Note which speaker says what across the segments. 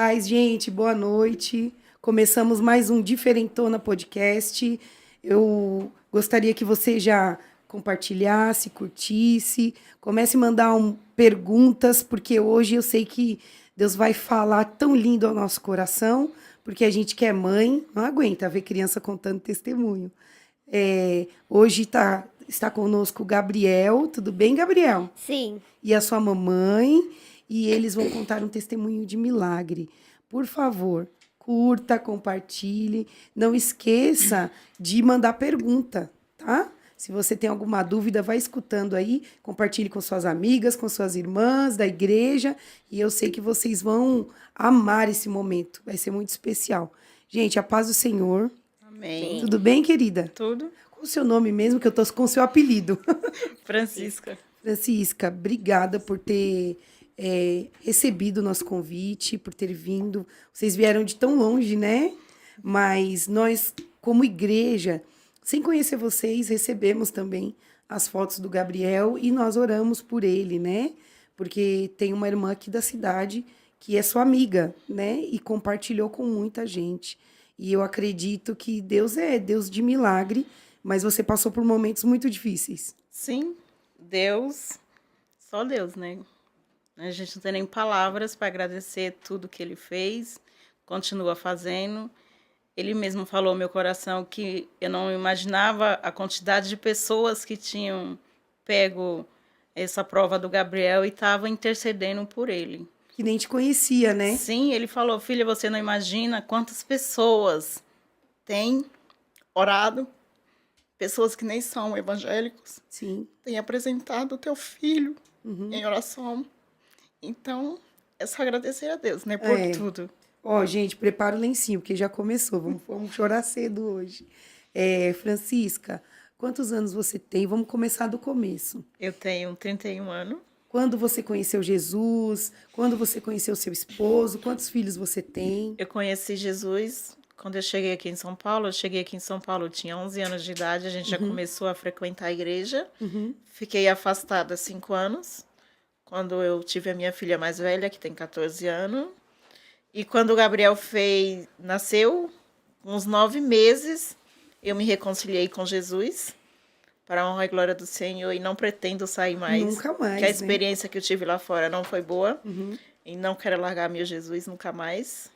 Speaker 1: paz, gente, boa noite. Começamos mais um Diferentona Podcast. Eu gostaria que você já compartilhasse, curtisse, comece a mandar perguntas, porque hoje eu sei que Deus vai falar tão lindo ao nosso coração, porque a gente que é mãe não aguenta ver criança contando testemunho. Hoje está conosco o Gabriel. Tudo bem, Gabriel?
Speaker 2: Sim.
Speaker 1: E a sua mamãe, e eles vão contar um testemunho de milagre. Por favor, curta, compartilhe. Não esqueça de mandar pergunta, tá? Se você tem alguma dúvida, vai escutando aí, compartilhe com suas amigas, com suas irmãs da igreja, e eu sei que vocês vão amar esse momento. Vai ser muito especial. Gente, a paz do Senhor.
Speaker 3: Amém.
Speaker 1: Tudo bem, querida?
Speaker 3: Tudo.
Speaker 1: Qual o seu nome mesmo, que eu tô com o seu apelido?
Speaker 3: Francisca.
Speaker 1: Francisca, obrigada por ter recebido o nosso convite, por ter vindo. Vocês vieram de tão longe, né? Mas nós, como igreja, sem conhecer vocês, recebemos também as fotos do Gabriel e nós oramos por ele, né? Porque tem uma irmã aqui da cidade que é sua amiga, né? E compartilhou com muita gente. E eu acredito que Deus é Deus de milagre, mas você passou por momentos muito difíceis.
Speaker 3: Sim, Deus, só Deus, né? A gente não tem nem palavras para agradecer tudo que ele fez, continua fazendo. Ele mesmo falou ao meu coração que eu não imaginava a quantidade de pessoas que tinham pego essa prova do Gabriel e estavam intercedendo por ele.
Speaker 1: Que nem te conhecia, né?
Speaker 3: Sim, ele falou, filha, você não imagina quantas pessoas têm orado, pessoas que nem são evangélicos,
Speaker 1: Sim.
Speaker 3: têm apresentado o teu filho em oração. Então, é só agradecer a Deus, né, por tudo.
Speaker 1: Ó, gente, prepara o lencinho, porque já começou. Vamos chorar cedo hoje. Francisca, quantos anos você tem? Vamos começar do começo.
Speaker 3: Eu tenho 31 anos.
Speaker 1: Quando você conheceu Jesus? Quando você conheceu seu esposo? Quantos filhos você tem?
Speaker 3: Eu conheci Jesus quando eu cheguei aqui em São Paulo. Eu tinha 11 anos de idade, a gente já começou a frequentar a igreja. Fiquei afastada 5 anos, quando eu tive a minha filha mais velha, que tem 14 anos. E quando o Gabriel nasceu, uns 9 meses, eu me reconciliei com Jesus, para a honra e glória do Senhor, e não pretendo sair mais.
Speaker 1: Nunca mais,
Speaker 3: porque a experiência que eu tive lá fora não foi boa, e não quero largar meu Jesus nunca mais.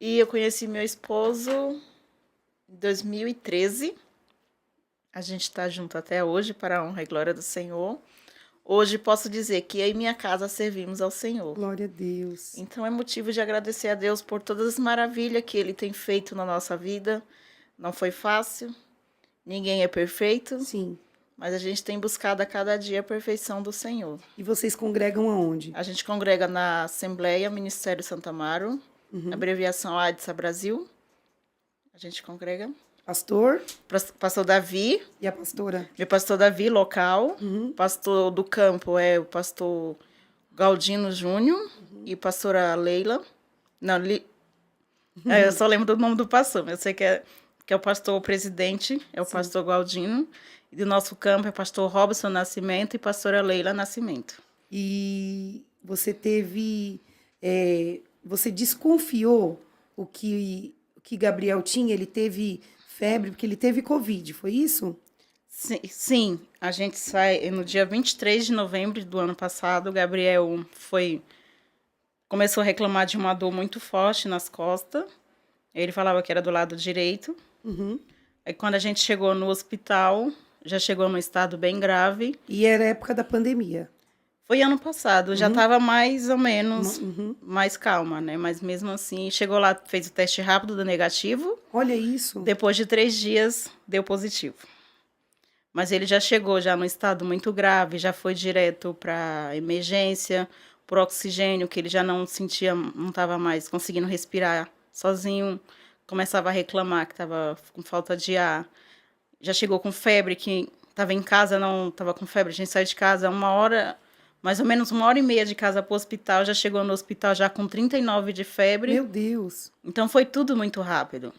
Speaker 3: E eu conheci meu esposo em 2013. A gente está junto até hoje, para a honra e glória do Senhor. Hoje posso dizer que eu e minha casa servimos ao Senhor.
Speaker 1: Glória a Deus.
Speaker 3: Então é motivo de agradecer a Deus por todas as maravilhas que Ele tem feito na nossa vida. Não foi fácil, ninguém é perfeito.
Speaker 1: Sim.
Speaker 3: Mas a gente tem buscado a cada dia a perfeição do Senhor.
Speaker 1: E vocês congregam aonde?
Speaker 3: A gente congrega na Assembleia Ministério Santa Amaro, abreviação ADSA Brasil. A gente congrega.
Speaker 1: Pastor?
Speaker 3: Pastor Davi.
Speaker 1: E a pastora?
Speaker 3: Meu pastor Davi, local. Pastor do campo é o pastor Galdino Júnior e pastora Leila. Não, eu só lembro do nome do pastor, mas eu sei que é o pastor presidente, é o pastor Galdino. E do nosso campo é o pastor Robson Nascimento e pastora Leila Nascimento.
Speaker 1: E você você desconfiou o que Gabriel tinha? Ele teve febre, porque ele teve Covid, foi isso?
Speaker 3: Sim, a gente sai no dia 23 de novembro do ano passado. O Gabriel começou a reclamar de uma dor muito forte nas costas. Ele falava que era do lado direito. Aí quando a gente chegou no hospital, já chegou num estado bem grave.
Speaker 1: E era época da pandemia?
Speaker 3: Foi ano passado, já estava mais ou menos mais calma, né? Mas mesmo assim, chegou lá, fez o teste rápido, deu negativo.
Speaker 1: Olha isso.
Speaker 3: Depois de 3 dias, deu positivo. Mas ele já chegou já num estado muito grave, já foi direto para emergência, por oxigênio, que ele já não sentia, não estava mais conseguindo respirar sozinho. Começava a reclamar que estava com falta de ar. Já chegou com febre, que estava em casa, não estava com febre. A gente saiu de casa mais ou menos 1h30 de casa para o hospital. Já chegou no hospital já com 39 de febre.
Speaker 1: Meu Deus.
Speaker 3: Então foi tudo muito rápido.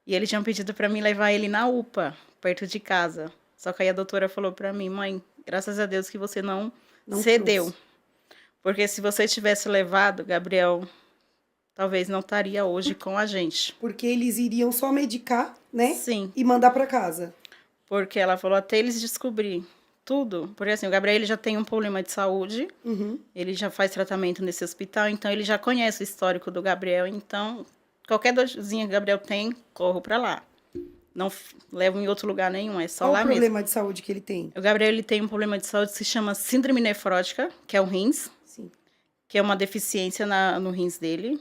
Speaker 3: E eles tinham pedido para mim levar ele na UPA, perto de casa. Só que aí a doutora falou para mim, mãe, graças a Deus que você não cedeu.
Speaker 1: Trouxe.
Speaker 3: Porque se você tivesse levado, Gabriel talvez não estaria hoje com a gente.
Speaker 1: Porque eles iriam só medicar, né?
Speaker 3: Sim,
Speaker 1: E mandar para casa.
Speaker 3: porque ela falou até eles descobrir tudo. Porque assim, o Gabriel ele já tem um problema de saúde,
Speaker 1: Uhum.
Speaker 3: ele já faz tratamento nesse hospital, então ele já conhece o histórico do Gabriel. Então, qualquer dorzinha que o Gabriel tem, corro para lá. Não levo em outro lugar nenhum, é só
Speaker 1: Qual
Speaker 3: lá
Speaker 1: o
Speaker 3: mesmo.
Speaker 1: problema de saúde que ele tem?
Speaker 3: O Gabriel ele tem um problema de saúde que se chama síndrome nefrótica, que é o rins,
Speaker 1: Sim.
Speaker 3: que é uma deficiência no rins dele,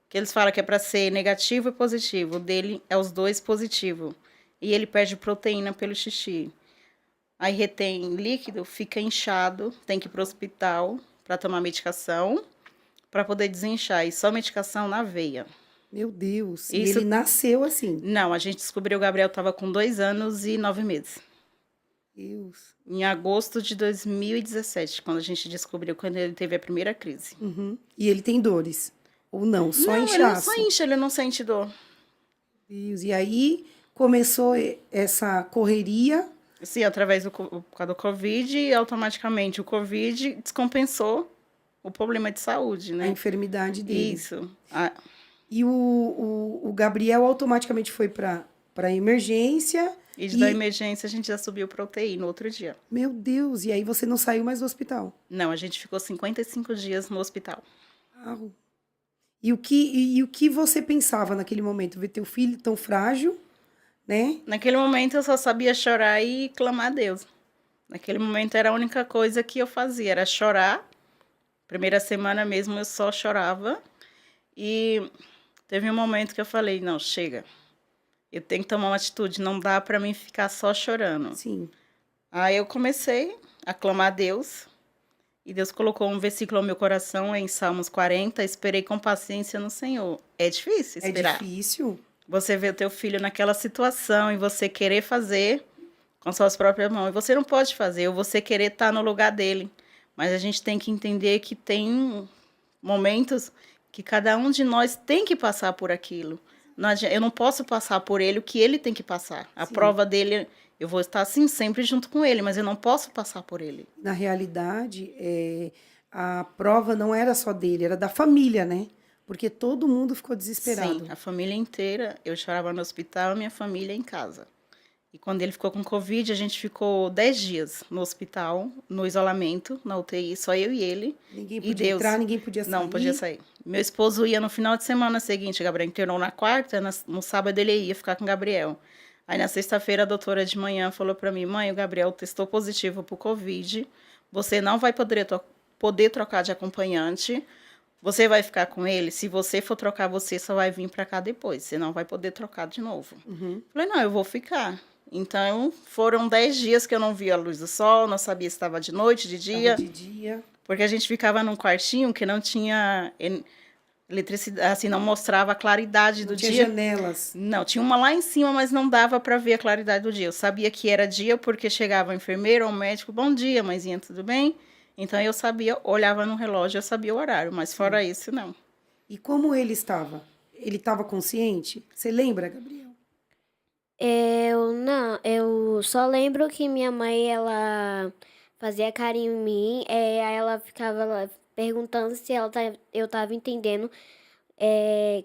Speaker 3: que eles falam que é para ser negativo e positivo. O dele é os dois positivo. E ele perde proteína pelo xixi. Aí retém líquido, fica inchado, tem que ir para o hospital para tomar medicação, para poder desinchar. E só medicação na veia.
Speaker 1: Meu Deus. E
Speaker 3: Isso-
Speaker 1: ele nasceu assim.
Speaker 3: Não, a gente descobriu que o Gabriel estava com 2 anos e 9 meses.
Speaker 1: Deus.
Speaker 3: Em agosto de 2017, quando a gente descobriu, quando ele teve a primeira crise.
Speaker 1: Uhum. E ele tem dores? Ou não? Só
Speaker 3: Não, ele não
Speaker 1: inchaço?
Speaker 3: só incha, ele não sente dor.
Speaker 1: Deus. E aí começou essa correria.
Speaker 3: Sim, através por causa do Covid, e automaticamente o Covid descompensou o problema de saúde,
Speaker 1: A
Speaker 3: né?
Speaker 1: enfermidade dele.
Speaker 3: Isso.
Speaker 1: E o Gabriel automaticamente foi para emergência.
Speaker 3: E da emergência a gente já subiu para UTI no outro dia.
Speaker 1: Meu Deus, e aí você não saiu mais do hospital?
Speaker 3: Não, a gente ficou 55 dias no hospital.
Speaker 1: Uau. E o que você pensava naquele momento? Ver teu filho tão frágil, né?
Speaker 3: Naquele momento eu só sabia chorar e clamar a Deus. Naquele momento era a única coisa que eu fazia, era chorar. Primeira semana mesmo eu só chorava. E teve um momento que eu falei, não, chega. Eu tenho que tomar uma atitude, não dá para mim ficar só chorando.
Speaker 1: Sim.
Speaker 3: Aí eu comecei a clamar a Deus. E Deus colocou um versículo ao meu coração em Salmos 40, esperei com paciência no Senhor. É difícil esperar.
Speaker 1: É difícil.
Speaker 3: Você vê o teu filho naquela situação e você querer fazer com suas próprias mãos. E você não pode fazer, ou você querer estar no lugar dele. Mas a gente tem que entender que tem momentos que cada um de nós tem que passar por aquilo. Eu não posso passar por ele o que ele tem que passar. A
Speaker 1: Sim.
Speaker 3: prova dele, eu vou estar assim sempre junto com ele, mas eu não posso passar por ele.
Speaker 1: Na realidade, a prova não era só dele, era da família, né? Porque todo mundo ficou desesperado.
Speaker 3: Sim, a família inteira. Eu chorava no hospital, minha família em casa. E quando ele ficou com Covid, a gente ficou 10 dias no hospital, no isolamento, na UTI, só eu e ele.
Speaker 1: Ninguém
Speaker 3: E
Speaker 1: podia
Speaker 3: Deus.
Speaker 1: entrar, ninguém podia sair.
Speaker 3: Não podia sair. Meu esposo ia no final de semana seguinte, Gabriel internou na quarta, no sábado ele ia ficar com o Gabriel. Aí na sexta-feira a doutora de manhã falou para mim, mãe, o Gabriel testou positivo pro Covid, você não vai poder trocar de acompanhante, você vai ficar com ele, se você for trocar, você só vai vir para cá depois, você não vai poder trocar de novo.
Speaker 1: Uhum.
Speaker 3: Falei, não, eu vou ficar. Então, foram 10 dias que eu não via a luz do sol, não sabia se estava de noite, de dia.
Speaker 1: Tava de dia.
Speaker 3: Porque a gente ficava num quartinho que não tinha eletricidade, assim, não mostrava a claridade
Speaker 1: Não
Speaker 3: do
Speaker 1: tinha
Speaker 3: dia.
Speaker 1: janelas.
Speaker 3: Não, tinha uma lá em cima, mas não dava para ver a claridade do dia. Eu sabia que era dia porque chegava a enfermeira ou o médico, bom dia, mãezinha, tudo bem? Então eu sabia, olhava no relógio, eu sabia o horário, mas fora isso, não.
Speaker 1: E como ele estava? Ele estava consciente? Você lembra, Gabriel?
Speaker 2: Eu só lembro que minha mãe, ela fazia carinho em mim, aí ela ficava lá perguntando se eu tava entendendo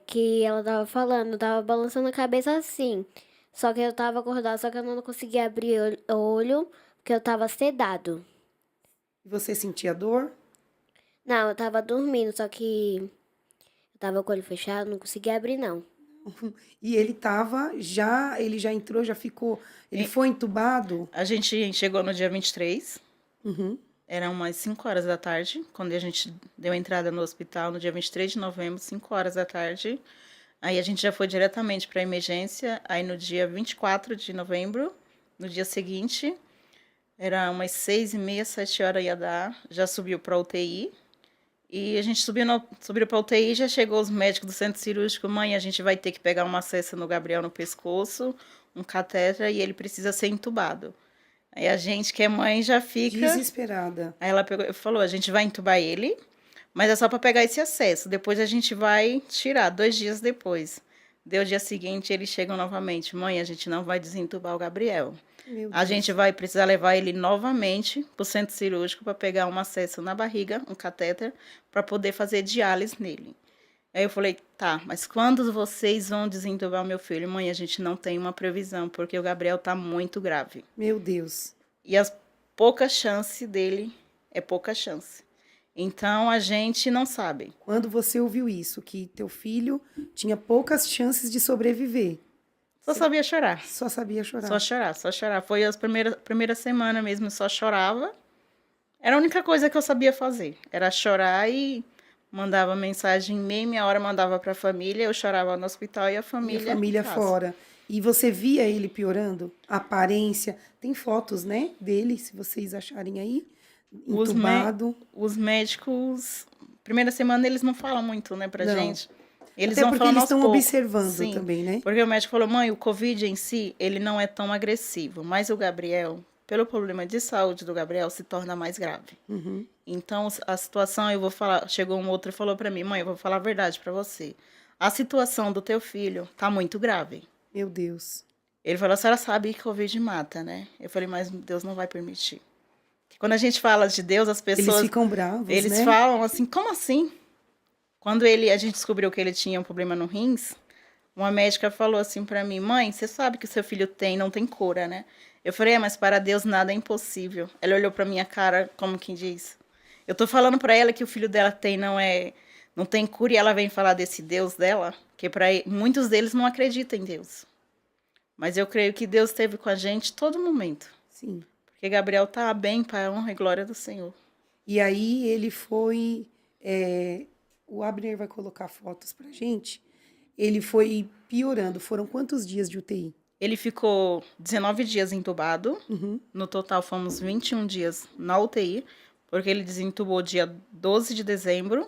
Speaker 2: que ela tava falando, tava balançando a cabeça assim. Só que eu tava acordada, só que eu não conseguia abrir o olho, porque eu tava sedado.
Speaker 1: E você sentia dor?
Speaker 2: Não, eu tava dormindo, só que eu tava com o olho fechado, não conseguia abrir, não.
Speaker 1: E ele já entrou, já ficou. Ele foi entubado?
Speaker 3: A gente chegou no dia 23,
Speaker 1: Uhum.
Speaker 3: eram umas 5 horas da tarde, quando a gente deu a entrada no hospital, no dia 23 de novembro, 5 horas da tarde. Aí a gente já foi diretamente para a emergência, aí no dia 24 de novembro, no dia seguinte, era umas 6h30, 7 horas ia dar, já subiu para UTI. E a gente subiu para UTI, já chegou os médicos do centro cirúrgico, mãe, a gente vai ter que pegar uma cesta no Gabriel no pescoço, um catéter, e ele precisa ser entubado. Aí a gente, que é mãe, já fica...
Speaker 1: Desesperada.
Speaker 3: Aí ela falou, a gente vai entubar ele, mas é só para pegar esse acesso, depois a gente vai tirar, 2 dias depois. Deu o dia seguinte, eles chegam novamente, mãe, a gente não vai desentubar o Gabriel.
Speaker 1: Meu
Speaker 3: A
Speaker 1: Deus.
Speaker 3: gente vai precisar levar ele novamente para o centro cirúrgico para pegar um acesso na barriga, um catéter, para poder fazer diálise nele. Aí eu falei, tá, mas quando vocês vão desentubar o meu filho? Mãe, a gente não tem uma previsão, porque o Gabriel tá muito grave.
Speaker 1: Meu Deus.
Speaker 3: E as poucas chances dele é pouca chance. Então, a gente não sabe.
Speaker 1: Quando você ouviu isso, que teu filho tinha poucas chances de sobreviver,
Speaker 3: Só sabia chorar.
Speaker 1: só sabia chorar.
Speaker 3: Só chorar, só chorar. Foi as primeiras semanas mesmo, eu só chorava. Era a única coisa que eu sabia fazer. Era chorar e mandava mensagem, meia hora mandava para a família, eu chorava no hospital e a
Speaker 1: E a
Speaker 3: família
Speaker 1: família
Speaker 3: em casa.
Speaker 1: fora. E você via ele piorando? A aparência. Tem fotos, né, dele, se vocês acharem aí.
Speaker 3: Os,
Speaker 1: Entubado.
Speaker 3: os médicos, primeira semana eles não falam muito, né, pra
Speaker 1: Não.
Speaker 3: gente. Eles
Speaker 1: Até
Speaker 3: vão
Speaker 1: porque
Speaker 3: falando
Speaker 1: eles
Speaker 3: aos
Speaker 1: estão
Speaker 3: poucos.
Speaker 1: observando
Speaker 3: Sim,
Speaker 1: também, né?
Speaker 3: porque o médico falou, mãe, o Covid em si, ele não é tão agressivo, mas o Gabriel, pelo problema de saúde do Gabriel, se torna mais grave.
Speaker 1: Uhum.
Speaker 3: Então, a situação, eu vou falar, chegou um outro e falou pra mim, mãe, eu vou falar a verdade pra você. A situação do teu filho tá muito grave.
Speaker 1: Meu Deus.
Speaker 3: Ele falou, a senhora sabe que Covid mata, né? Eu falei, mas Deus não vai permitir. Quando a gente fala de Deus, as
Speaker 1: Eles
Speaker 3: pessoas,
Speaker 1: ficam bravos,
Speaker 3: eles
Speaker 1: né?
Speaker 3: falam assim, como assim? Quando a gente descobriu que ele tinha um problema no rins, uma médica falou assim pra mim, mãe, você sabe que o seu filho não tem cura, né? Eu falei, mas para Deus nada é impossível. Ela olhou pra minha cara, como quem diz, eu tô falando pra ela que o filho dela não tem cura e ela vem falar desse Deus dela, que muitos deles não acreditam em Deus. Mas eu creio que Deus esteve com a gente todo momento.
Speaker 1: Sim.
Speaker 3: Porque Gabriel tá bem para a honra e glória do Senhor.
Speaker 1: E aí ele foi. O Abner vai colocar fotos pra gente. Ele foi piorando. Foram quantos dias de UTI?
Speaker 3: Ele ficou 19 dias entubado.
Speaker 1: Uhum.
Speaker 3: No total, fomos 21 dias na UTI, porque ele desentubou dia 12 de dezembro.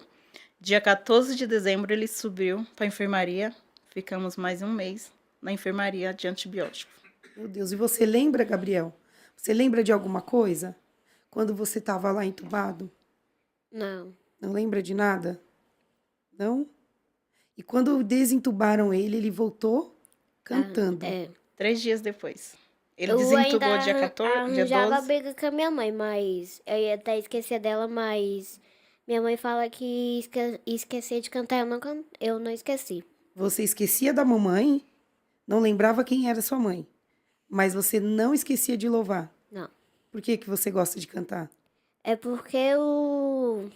Speaker 3: Dia 14 de dezembro, ele subiu para a enfermaria. Ficamos mais um mês na enfermaria de antibiótico.
Speaker 1: Meu Deus. E você lembra, Gabriel? Você lembra de alguma coisa? Quando você estava lá entubado?
Speaker 2: Não.
Speaker 1: Não lembra de nada? Não? E quando desentubaram ele, ele voltou cantando.
Speaker 2: É.
Speaker 3: 3 dias depois. Ele
Speaker 2: Eu
Speaker 3: desentubou
Speaker 2: ainda
Speaker 3: dia 14, dia
Speaker 2: arranjava
Speaker 3: 12.
Speaker 2: briga com a minha mãe, mas eu ia até esquecer dela, mas minha mãe fala que esquecer de cantar, eu não esqueci.
Speaker 1: Você esquecia da mamãe, não lembrava quem era sua mãe, mas você não esquecia de louvar.
Speaker 2: Não.
Speaker 1: Por que que você gosta de cantar?
Speaker 2: É porque eu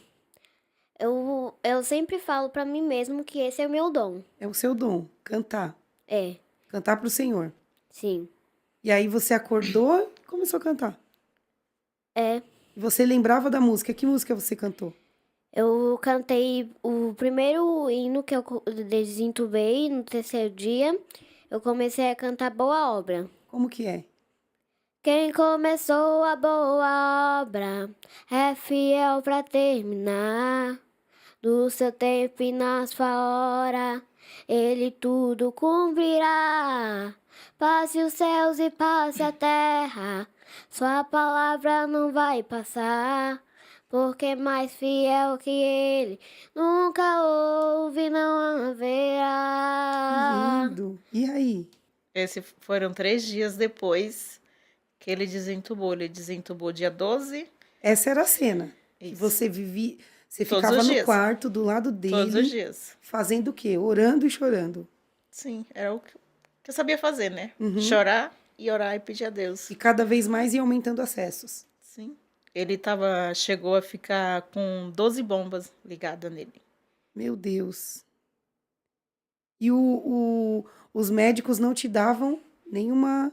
Speaker 2: sempre falo pra mim mesmo que esse é o meu dom.
Speaker 1: É o seu dom, cantar.
Speaker 2: É,
Speaker 1: Cantar para o Senhor.
Speaker 2: sim.
Speaker 1: E aí você acordou e começou a cantar.
Speaker 2: É.
Speaker 1: E você lembrava da música. Que música você cantou?
Speaker 2: Eu cantei o primeiro hino que eu desentubei no terceiro dia. Eu comecei a cantar Boa Obra.
Speaker 1: Como que é?
Speaker 2: Quem começou a boa obra é fiel pra terminar. Do seu tempo e na sua hora, ele tudo cumprirá. Passe os céus e passe a terra, sua palavra não vai passar. Porque mais fiel que ele, nunca houve, não haverá.
Speaker 1: Lindo. E aí?
Speaker 3: Foram 3 dias depois que ele desentubou. Ele desentubou dia 12.
Speaker 1: Essa era a cena. Que
Speaker 3: Isso.
Speaker 1: você vivia. Você
Speaker 3: Todos
Speaker 1: ficava
Speaker 3: os
Speaker 1: no
Speaker 3: dias.
Speaker 1: quarto do lado dele.
Speaker 3: Todos os dias.
Speaker 1: Fazendo o quê? Orando e chorando.
Speaker 3: Sim, era o que eu sabia fazer, né?
Speaker 1: Uhum.
Speaker 3: Chorar e orar e pedir a Deus.
Speaker 1: E cada vez mais ia aumentando acessos.
Speaker 3: Sim. Ele chegou a ficar com 12 bombas ligadas nele.
Speaker 1: Meu Deus. E os médicos não te davam nenhuma.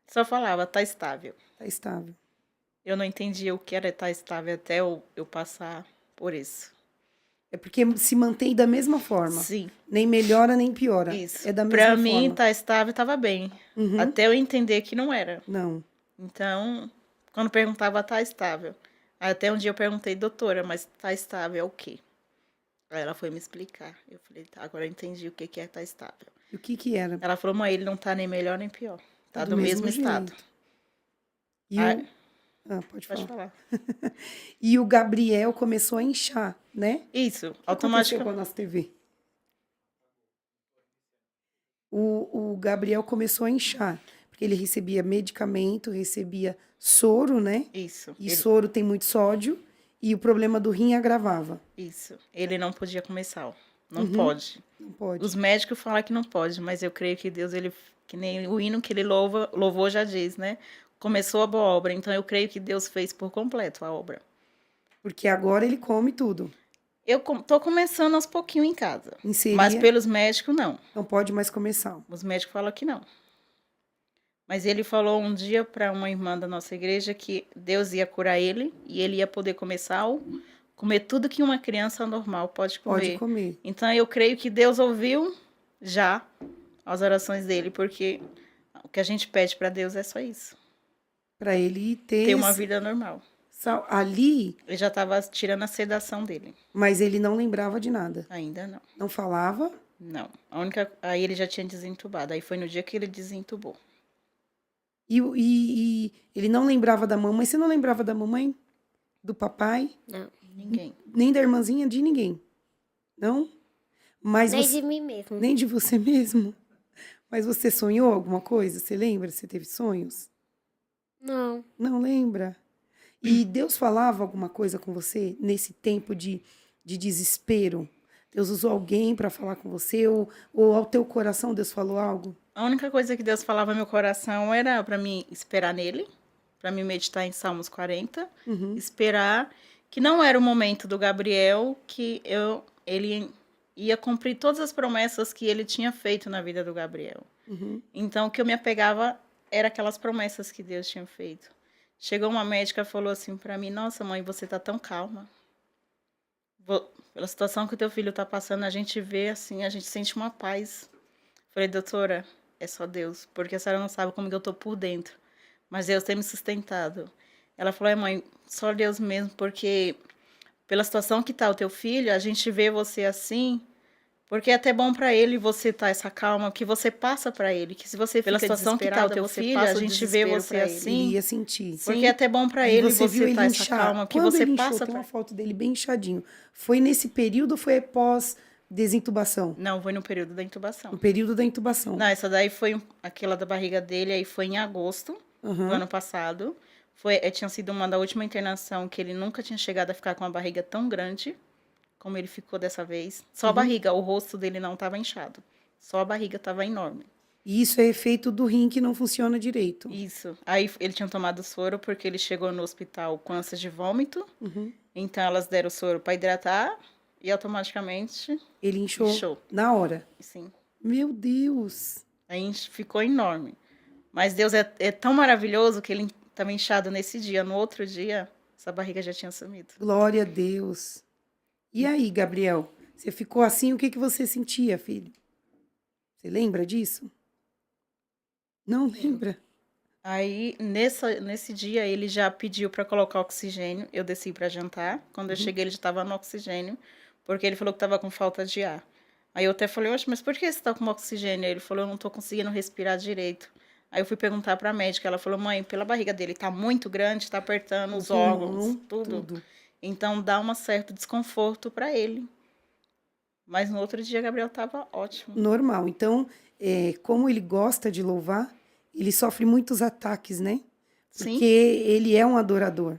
Speaker 3: Só falava, tá estável.
Speaker 1: Tá estável.
Speaker 3: Eu não entendia o que era estar estável até eu passar por isso.
Speaker 1: É porque se mantém da mesma forma.
Speaker 3: Sim,
Speaker 1: Nem melhora, nem piora.
Speaker 3: isso.
Speaker 1: É da mesma
Speaker 3: Pra
Speaker 1: forma.
Speaker 3: mim, tá estável, tava bem.
Speaker 1: Uhum.
Speaker 3: Até eu entender que não era.
Speaker 1: Não.
Speaker 3: Então, quando perguntava, tá estável. Até um dia eu perguntei, doutora, mas tá estável é o quê? Aí ela foi me explicar. Eu falei, tá, agora eu entendi o que é tá estável.
Speaker 1: E o que que era?
Speaker 3: Ela falou, mãe, ele não tá nem melhor nem pior. Tá
Speaker 1: Tá
Speaker 3: do mesmo estado.
Speaker 1: jeito. E
Speaker 3: Aí,
Speaker 1: pode
Speaker 3: pode
Speaker 1: falar.
Speaker 3: falar.
Speaker 1: E o Gabriel começou a inchar, né?
Speaker 3: Isso,
Speaker 1: O que aconteceu com a
Speaker 3: automaticamente.
Speaker 1: nossa TV? O Gabriel começou a inchar, porque ele recebia medicamento, recebia soro, né?
Speaker 3: Isso,
Speaker 1: E soro tem muito sódio, e o problema do rim agravava.
Speaker 3: isso. Ele não podia comer sal. Não pode.
Speaker 1: Não pode.
Speaker 3: Os médicos falam que não pode, mas eu creio que Deus, ele, que nem o hino que ele louvou já diz, né? Começou a boa obra, então eu creio que Deus fez por completo a obra.
Speaker 1: Porque agora ele come tudo.
Speaker 3: Eu tô começando aos pouquinhos em casa,
Speaker 1: Inseria,
Speaker 3: mas pelos médicos, não.
Speaker 1: não pode mais comer sal.
Speaker 3: Os médicos falam que não. Mas ele falou um dia para uma irmã da nossa igreja que Deus ia curar ele e ele ia poder comer sal, comer tudo que uma criança normal pode comer.
Speaker 1: Pode comer.
Speaker 3: Então eu creio que Deus ouviu já as orações dele, porque o que a gente pede para Deus é só isso.
Speaker 1: Para ele ter
Speaker 3: Ter uma vida normal.
Speaker 1: sal. Ali,
Speaker 3: Ele já estava tirando a sedação dele.
Speaker 1: mas ele não lembrava de nada.
Speaker 3: Ainda não.
Speaker 1: Não falava.
Speaker 3: Não. Aí ele já tinha desentubado. Aí foi no dia que ele desentubou.
Speaker 1: E ele não lembrava da mamãe. Você não lembrava da mamãe? Do papai?
Speaker 2: Não.
Speaker 3: Ninguém.
Speaker 1: Nem da irmãzinha? De ninguém? Não? Mas
Speaker 2: Nem
Speaker 1: você...
Speaker 2: de mim mesmo.
Speaker 1: Nem de você mesmo? Mas você sonhou alguma coisa? Você lembra? Você teve sonhos?
Speaker 2: Não.
Speaker 1: Não lembra? E Deus falava alguma coisa com você nesse tempo de desespero? Deus usou alguém para falar com você? Ou ao teu coração Deus falou algo?
Speaker 3: A única coisa que Deus falava no meu coração era para mim esperar nele, para mim meditar em Salmos 40, esperar que não era o momento do Gabriel, que ele ia cumprir todas as promessas que ele tinha feito na vida do Gabriel. Então, o que eu me apegava era aquelas promessas que Deus tinha feito. Chegou uma médica e falou assim para mim: nossa, mãe, você tá tão calma. Pela situação que o teu filho tá passando, a gente vê assim, a gente sente uma paz. Falei: doutora, é só Deus, porque a senhora não sabe como que eu tô por dentro. Mas Deus tem me sustentado. Ela falou: mãe, só Deus mesmo, porque pela situação que tá o teu filho, a gente vê você assim, porque é até bom para ele você tá essa calma que você passa para ele, que se você pela situação que tá o teu filho, a gente vê você assim,
Speaker 1: Ele ia sentir.
Speaker 3: porque é até bom para
Speaker 1: E
Speaker 3: ele
Speaker 1: você viu
Speaker 3: você
Speaker 1: ele
Speaker 3: tá essa
Speaker 1: inchar.
Speaker 3: calma que
Speaker 1: Quando
Speaker 3: você
Speaker 1: ele inchou,
Speaker 3: passa
Speaker 1: tem uma
Speaker 3: para.
Speaker 1: foto dele bem inchadinho. Foi nesse período ou foi pós desintubação?
Speaker 3: Não, foi no período da
Speaker 1: No
Speaker 3: intubação.
Speaker 1: período da intubação.
Speaker 3: Não, essa daí foi aquela da barriga dele, aí foi em agosto do ano passado. Tinha sido uma da última internação que ele nunca tinha chegado a ficar com a barriga tão grande como ele ficou dessa vez. Só a barriga, o rosto dele não estava inchado. Só a barriga estava enorme.
Speaker 1: E isso é efeito do rim que não funciona direito.
Speaker 3: Isso. Aí ele tinha tomado soro porque ele chegou no hospital com ânsia de vômito. Então elas deram soro para hidratar e automaticamente
Speaker 1: Ele inchou,
Speaker 3: inchou.
Speaker 1: na hora.
Speaker 3: Sim.
Speaker 1: Meu Deus.
Speaker 3: Aí ficou enorme. Mas Deus é tão maravilhoso que ele estava inchado nesse dia. No outro dia, essa barriga já tinha sumido.
Speaker 1: Glória a Deus. E aí, Gabriel? Você ficou assim, o que você sentia, filho? Você lembra disso? Não lembra?
Speaker 3: Aí, nesse dia, ele já pediu para colocar oxigênio. Eu desci para jantar. Quando eu cheguei, ele já estava no oxigênio, porque ele falou que estava com falta de ar. Aí eu até falei: oxe, mas por que você está com oxigênio? Ele falou: eu não estou conseguindo respirar direito. Aí eu fui perguntar para a médica. Ela falou: mãe, pela barriga dele está muito grande, está apertando os órgãos, tudo. Então dá um certo desconforto para ele. Mas no outro dia, Gabriel estava ótimo.
Speaker 1: Normal. Então, como ele gosta de louvar, ele sofre muitos ataques, né?
Speaker 3: Sim.
Speaker 1: Porque ele é um adorador.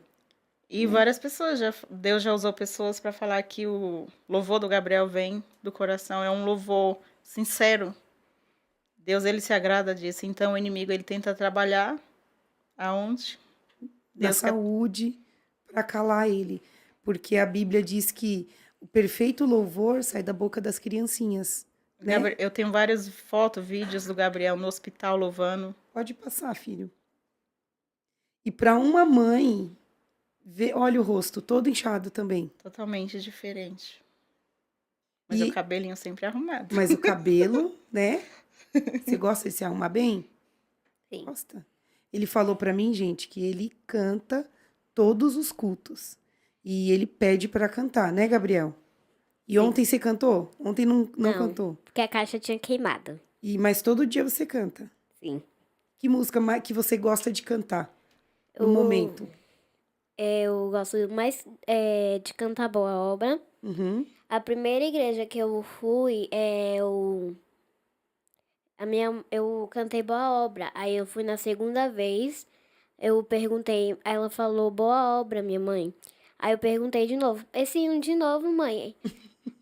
Speaker 3: E várias pessoas, Deus já usou pessoas para falar que o louvor do Gabriel vem do coração, é um louvor sincero. Deus, ele se agrada disso. Então, o inimigo, ele tenta trabalhar aonde?
Speaker 1: Na saúde, para calar ele. Porque a Bíblia diz que o perfeito louvor sai da boca das criancinhas. Né?
Speaker 3: Eu tenho várias fotos, vídeos do Gabriel no hospital louvando.
Speaker 1: Pode passar, filho. E para uma mãe, olha o rosto todo inchado também.
Speaker 3: Totalmente diferente. Mas o cabelinho sempre arrumado.
Speaker 1: Mas o cabelo, né? Você gosta de se arrumar bem?
Speaker 2: Sim.
Speaker 1: Gosta. Ele falou para mim, gente, que ele canta todos os cultos. E ele pede para cantar, né, Gabriel? E
Speaker 2: Sim.
Speaker 1: Ontem você cantou? Ontem não cantou?
Speaker 2: Porque a caixa tinha queimado.
Speaker 1: Mas todo dia você canta?
Speaker 2: Sim.
Speaker 1: Que música mais que você gosta de cantar no momento?
Speaker 2: Eu gosto mais de cantar Boa Obra. A primeira igreja que eu fui, eu cantei Boa Obra. Aí eu fui na segunda vez, eu perguntei, aí ela falou Boa Obra, minha mãe. Aí eu perguntei de novo, esse hino de novo, mãe.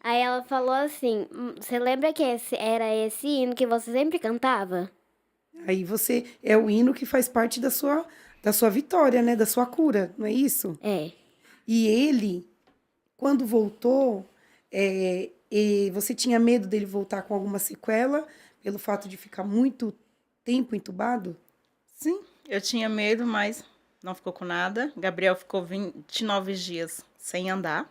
Speaker 2: Aí ela falou assim, você lembra que era esse hino que você sempre cantava?
Speaker 1: Aí você é o hino que faz parte da sua vitória, né? Da sua cura, não é isso?
Speaker 2: É.
Speaker 1: E ele, quando voltou, e você tinha medo dele voltar com alguma sequela pelo fato de ficar muito tempo entubado?
Speaker 3: Sim, eu tinha medo, mas não ficou com nada. Gabriel ficou 29 dias sem andar.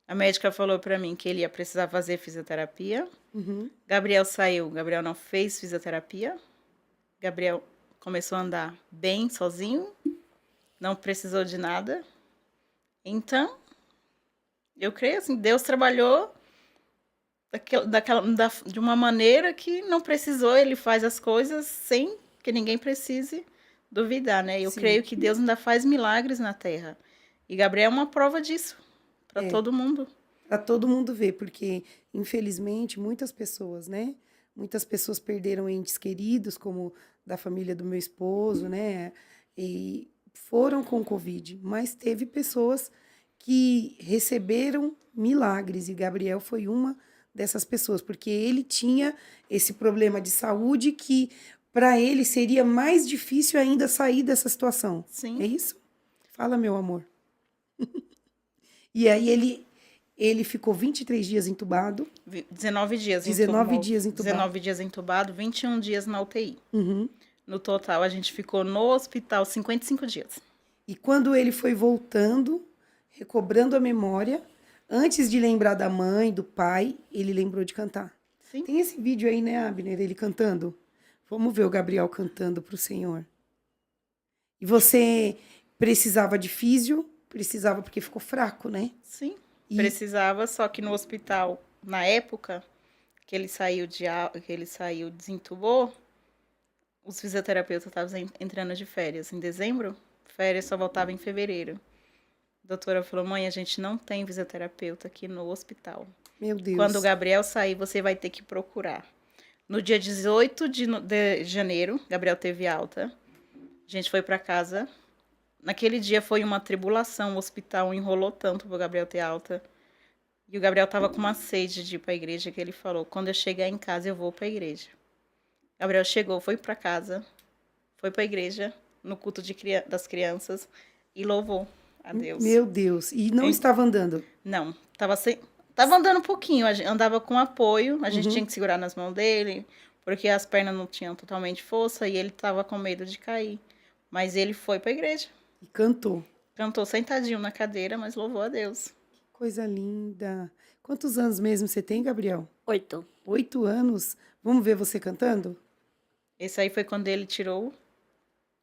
Speaker 3: A médica falou para mim que ele ia precisar fazer fisioterapia.
Speaker 1: Uhum.
Speaker 3: Gabriel saiu, Gabriel não fez fisioterapia. Gabriel começou a andar bem sozinho, não precisou de nada. Então, eu creio assim, Deus trabalhou de uma maneira que não precisou, ele faz as coisas sem que ninguém precise duvidar, né? Eu
Speaker 1: Sim.
Speaker 3: creio que Deus ainda faz milagres na terra. E Gabriel é uma prova disso, para todo mundo.
Speaker 1: Para todo mundo ver, porque infelizmente muitas pessoas, né? Muitas pessoas perderam entes queridos, como da família do meu esposo, né? E foram com Covid, mas teve pessoas que receberam milagres e Gabriel foi uma dessas pessoas, porque ele tinha esse problema de saúde que para ele seria mais difícil ainda sair dessa situação.
Speaker 3: Sim.
Speaker 1: É isso? Fala, meu amor. E aí ele ficou 23 dias entubado.
Speaker 3: 19 dias
Speaker 1: 19 dias entubado.
Speaker 3: 19 dias entubado, 21 dias na UTI.
Speaker 1: Uhum.
Speaker 3: No total, a gente ficou no hospital 55 dias.
Speaker 1: E quando ele foi voltando, recobrando a memória, antes de lembrar da mãe, do pai, ele lembrou de cantar.
Speaker 3: Sim.
Speaker 1: Tem esse vídeo aí, né, Abner? Ele cantando. Vamos ver o Gabriel cantando para o Senhor. E você precisava de físio? Precisava porque ficou fraco, né?
Speaker 3: Sim.
Speaker 1: E-
Speaker 3: Precisava, só que no hospital, na época que ele saiu, desentubou, os fisioterapeutas estavam entrando de férias em dezembro. Férias só voltava em fevereiro. A doutora falou, mãe, a gente não tem fisioterapeuta aqui no hospital.
Speaker 1: Meu Deus.
Speaker 3: Quando o Gabriel sair, você vai ter que procurar. No dia 18 de janeiro, Gabriel teve alta. A gente foi para casa. Naquele dia foi uma tribulação. O hospital enrolou tanto para o Gabriel ter alta. E o Gabriel estava com uma sede de ir para a igreja, que ele falou, quando eu chegar em casa, eu vou para a igreja. Gabriel chegou, foi para casa, foi para a igreja, no culto das crianças, e louvou a Deus.
Speaker 1: Meu Deus. E não estava andando?
Speaker 3: Não, tava andando um pouquinho, andava com apoio, a gente tinha que segurar nas mãos dele, porque as pernas não tinham totalmente força e ele tava com medo de cair. Mas ele foi para a igreja.
Speaker 1: E cantou.
Speaker 3: Cantou sentadinho na cadeira, mas louvou a Deus.
Speaker 1: Coisa linda. Quantos anos mesmo você tem, Gabriel?
Speaker 2: 8.
Speaker 1: 8 anos. Vamos ver você cantando?
Speaker 3: Esse aí foi quando ele tirou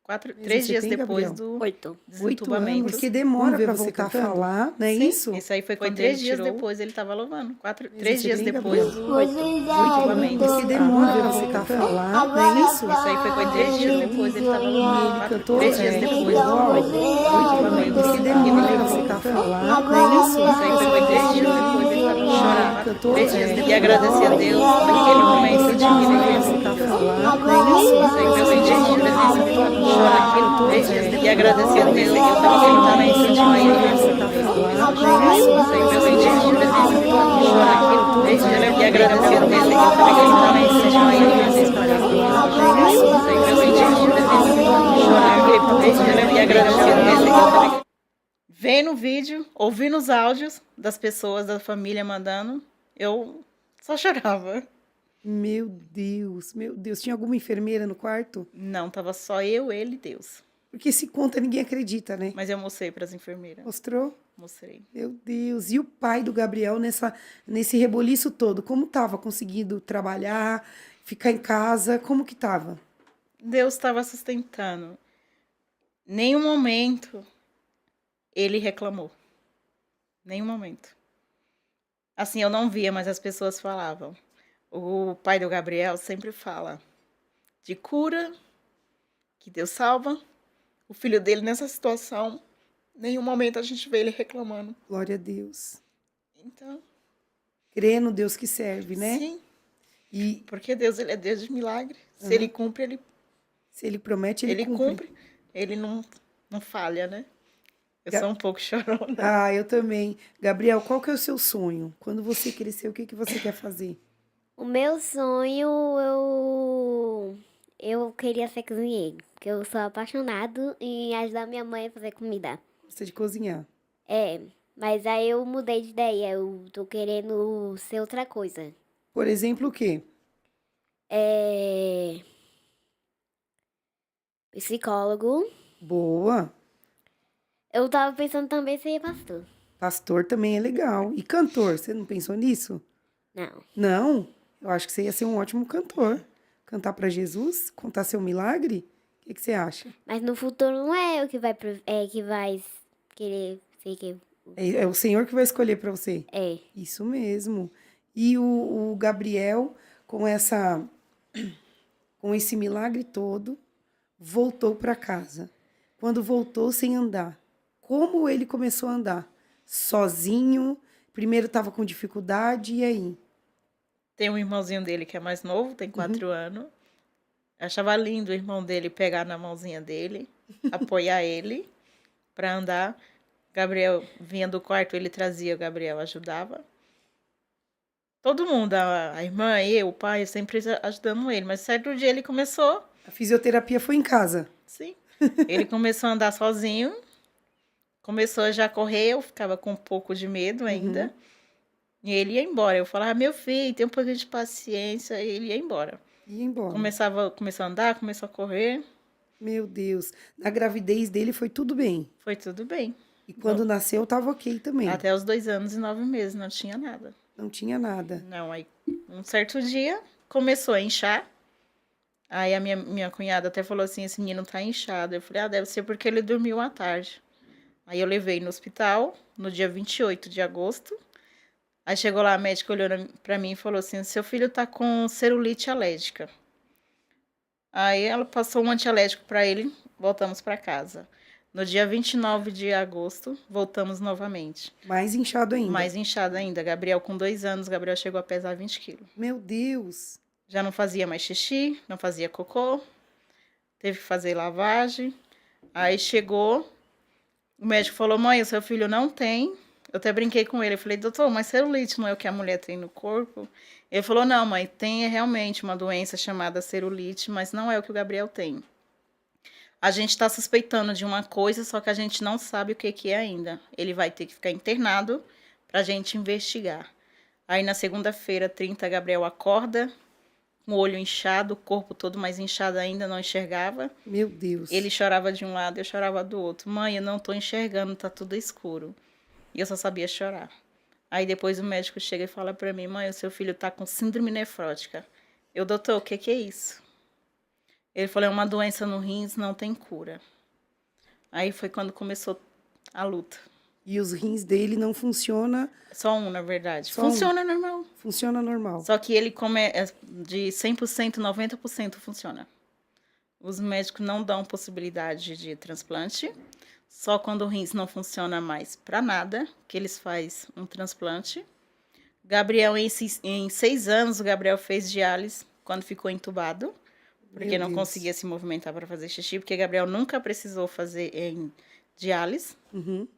Speaker 1: Mesmo
Speaker 3: 3
Speaker 1: você
Speaker 3: dias
Speaker 1: tem,
Speaker 3: depois
Speaker 1: Gabriel?
Speaker 3: do
Speaker 2: 8.
Speaker 1: 8 anos.
Speaker 3: desentubamento.
Speaker 1: Porque demora para voltar a falar, não é
Speaker 3: Sim,
Speaker 1: isso?
Speaker 3: esse aí foi
Speaker 1: Quando
Speaker 3: 3
Speaker 1: ele
Speaker 3: dias
Speaker 1: tirou.
Speaker 3: depois ele tava louvando. 3
Speaker 1: você
Speaker 3: dias
Speaker 1: tem,
Speaker 3: depois
Speaker 1: Gabriel?
Speaker 3: do desentubamento.
Speaker 1: Porque demora para voltar a falar, não é isso?
Speaker 3: Esse aí foi 3 dias depois ele tava louvando.
Speaker 1: Ele cantou
Speaker 3: 3 dias depois do desentubamento.
Speaker 1: Porque demora para voltar a falar, não é isso?
Speaker 3: Esse aí foi 3 dias depois ele tava chorando.
Speaker 1: Cantou
Speaker 3: 3 dias depois. E agradecer a Deus naquele momento de
Speaker 1: voltar a falar, não é isso?
Speaker 3: Esse aí foi 3 dias depois ele tava chorando. 3 dias depois. E agradecer a Deus que eu tava sentado em cima de uma ilha. Esse aí foi 3 dias depois ele tava chorando. 3 dias depois. E agradecer a Deus que eu tava sentado em cima de uma ilha. Esse aí foi 3 dias depois ele tava chorando. 3 dias depois. E agradecer a Deus que eu tava vendo o vídeo, ouvindo os áudios das pessoas, da família mandando, eu só chorava.
Speaker 1: Meu Deus, meu Deus. Tinha alguma enfermeira no quarto?
Speaker 3: Não, tava só eu, ele e Deus.
Speaker 1: Porque se conta, ninguém acredita, né?
Speaker 3: Mas eu mostrei para as enfermeiras.
Speaker 1: Mostrou?
Speaker 3: Mostrei.
Speaker 1: Meu Deus. E o pai do Gabriel nesse reboliço todo? Como tava conseguindo trabalhar, ficar em casa? Como que tava?
Speaker 3: Deus estava sustentando. Nenhum momento ele reclamou. Nenhum momento. Assim, eu não via, mas as pessoas falavam. O pai do Gabriel sempre fala de cura, que Deus salva. O filho dele nessa situação, nenhum momento a gente vê ele reclamando.
Speaker 1: Glória a Deus.
Speaker 3: Então,
Speaker 1: Crê no Deus que serve, né?
Speaker 3: sim,
Speaker 1: E
Speaker 3: porque Deus ele é Deus de milagre. Se ele cumpre,
Speaker 1: se ele promete, ele
Speaker 3: ele
Speaker 1: cumpre.
Speaker 3: cumpre. Ele não falha, né? Eu sou um pouco chorona.
Speaker 1: Ah, eu também. Gabriel, qual que é o seu sonho? Quando você crescer, o que que você quer fazer?
Speaker 2: O meu sonho, eu queria ser cozinheiro, porque eu sou apaixonado em ajudar minha mãe a fazer comida.
Speaker 1: Gosta de cozinhar.
Speaker 2: É, mas aí eu mudei de ideia, eu tô querendo ser outra coisa.
Speaker 1: Por exemplo, o quê?
Speaker 2: É, psicólogo.
Speaker 1: Boa.
Speaker 2: Eu tava pensando também em ser pastor.
Speaker 1: Pastor também é legal. E cantor, você não pensou nisso?
Speaker 2: Não,
Speaker 1: Não? Eu acho que você ia ser um ótimo cantor. Cantar para Jesus, contar seu milagre? O que que você acha?
Speaker 2: mas no futuro não é eu que que vai querer ser que
Speaker 1: É o Senhor que vai escolher para você.
Speaker 2: é.
Speaker 1: Isso mesmo. E o Gabriel, com com esse milagre todo, voltou para casa. Quando voltou sem andar, como ele começou a andar? Sozinho, primeiro estava com dificuldade, e aí?
Speaker 3: Tem um irmãozinho dele que é mais novo, tem 4 anos. Eu achava lindo o irmão dele pegar na mãozinha dele, apoiar ele para andar. Gabriel vinha do quarto, ele trazia, o Gabriel ajudava. Todo mundo, a irmã, eu, o pai, sempre ajudando ele. Mas certo dia ele começou,
Speaker 1: A fisioterapia foi em casa.
Speaker 3: sim, ele começou a andar sozinho, começou a já correr, eu ficava com um pouco de medo ainda. E ele ia embora. Eu falava, meu filho, tem um pouquinho de paciência, e ele ia embora.
Speaker 1: E ia embora.
Speaker 3: Começou a andar, começou a correr,
Speaker 1: Meu Deus. Na gravidez dele foi tudo bem.
Speaker 3: foi tudo bem.
Speaker 1: E quando nasceu, tava ok também.
Speaker 3: Até os 2 anos e 9 meses, não tinha nada.
Speaker 1: Não tinha nada.
Speaker 3: Não, aí um certo dia começou a inchar. Aí a minha cunhada até falou assim, esse menino tá inchado. Eu falei, deve ser porque ele dormiu à tarde. Aí eu levei no hospital no dia 28 de agosto. Aí chegou lá, a médica olhou pra mim e falou assim, seu filho tá com celulite alérgica. Aí ela passou um antialérgico pra ele, voltamos pra casa. No dia 29 de agosto, voltamos novamente.
Speaker 1: Mais inchado ainda.
Speaker 3: Mais inchado ainda. Gabriel, com 2 anos, Gabriel chegou a pesar 20 quilos.
Speaker 1: Meu Deus.
Speaker 3: Já não fazia mais xixi, não fazia cocô, teve que fazer lavagem. Aí chegou, o médico falou, mãe, o seu filho não tem. Eu até brinquei com ele, eu falei, doutor, mas celulite não é o que a mulher tem no corpo? Ele falou, não, mãe, tem realmente uma doença chamada celulite, mas não é o que o Gabriel tem. A gente está suspeitando de uma coisa, só que a gente não sabe o que é ainda. Ele vai ter que ficar internado para a gente investigar. Aí na segunda-feira, 30, Gabriel acorda, com o olho inchado, o corpo todo mais inchado ainda, não enxergava.
Speaker 1: Meu Deus.
Speaker 3: Ele chorava de um lado, eu chorava do outro. Mãe, eu não tô enxergando, tá tudo escuro. E eu só sabia chorar. Aí depois o médico chega e fala para mim, mãe, o seu filho tá com síndrome nefrótica. Eu, doutor, o que é isso? Ele falou, é uma doença no rins, não tem cura. Aí foi quando começou a luta.
Speaker 1: E os rins dele não funcionam.
Speaker 3: Só um, na verdade.
Speaker 1: Só um.
Speaker 3: Funciona normal.
Speaker 1: Funciona normal.
Speaker 3: Só que ele, como é de 100%, 90% funciona. Os médicos não dão possibilidade de transplante. Só quando o rins não funciona mais para nada, que eles fazem um transplante. Gabriel, em 6 anos, o Gabriel fez diálise quando ficou entubado. Porque
Speaker 1: Meu
Speaker 3: não
Speaker 1: Deus.
Speaker 3: conseguia se movimentar para fazer xixi. Porque Gabriel nunca precisou fazer em diálise.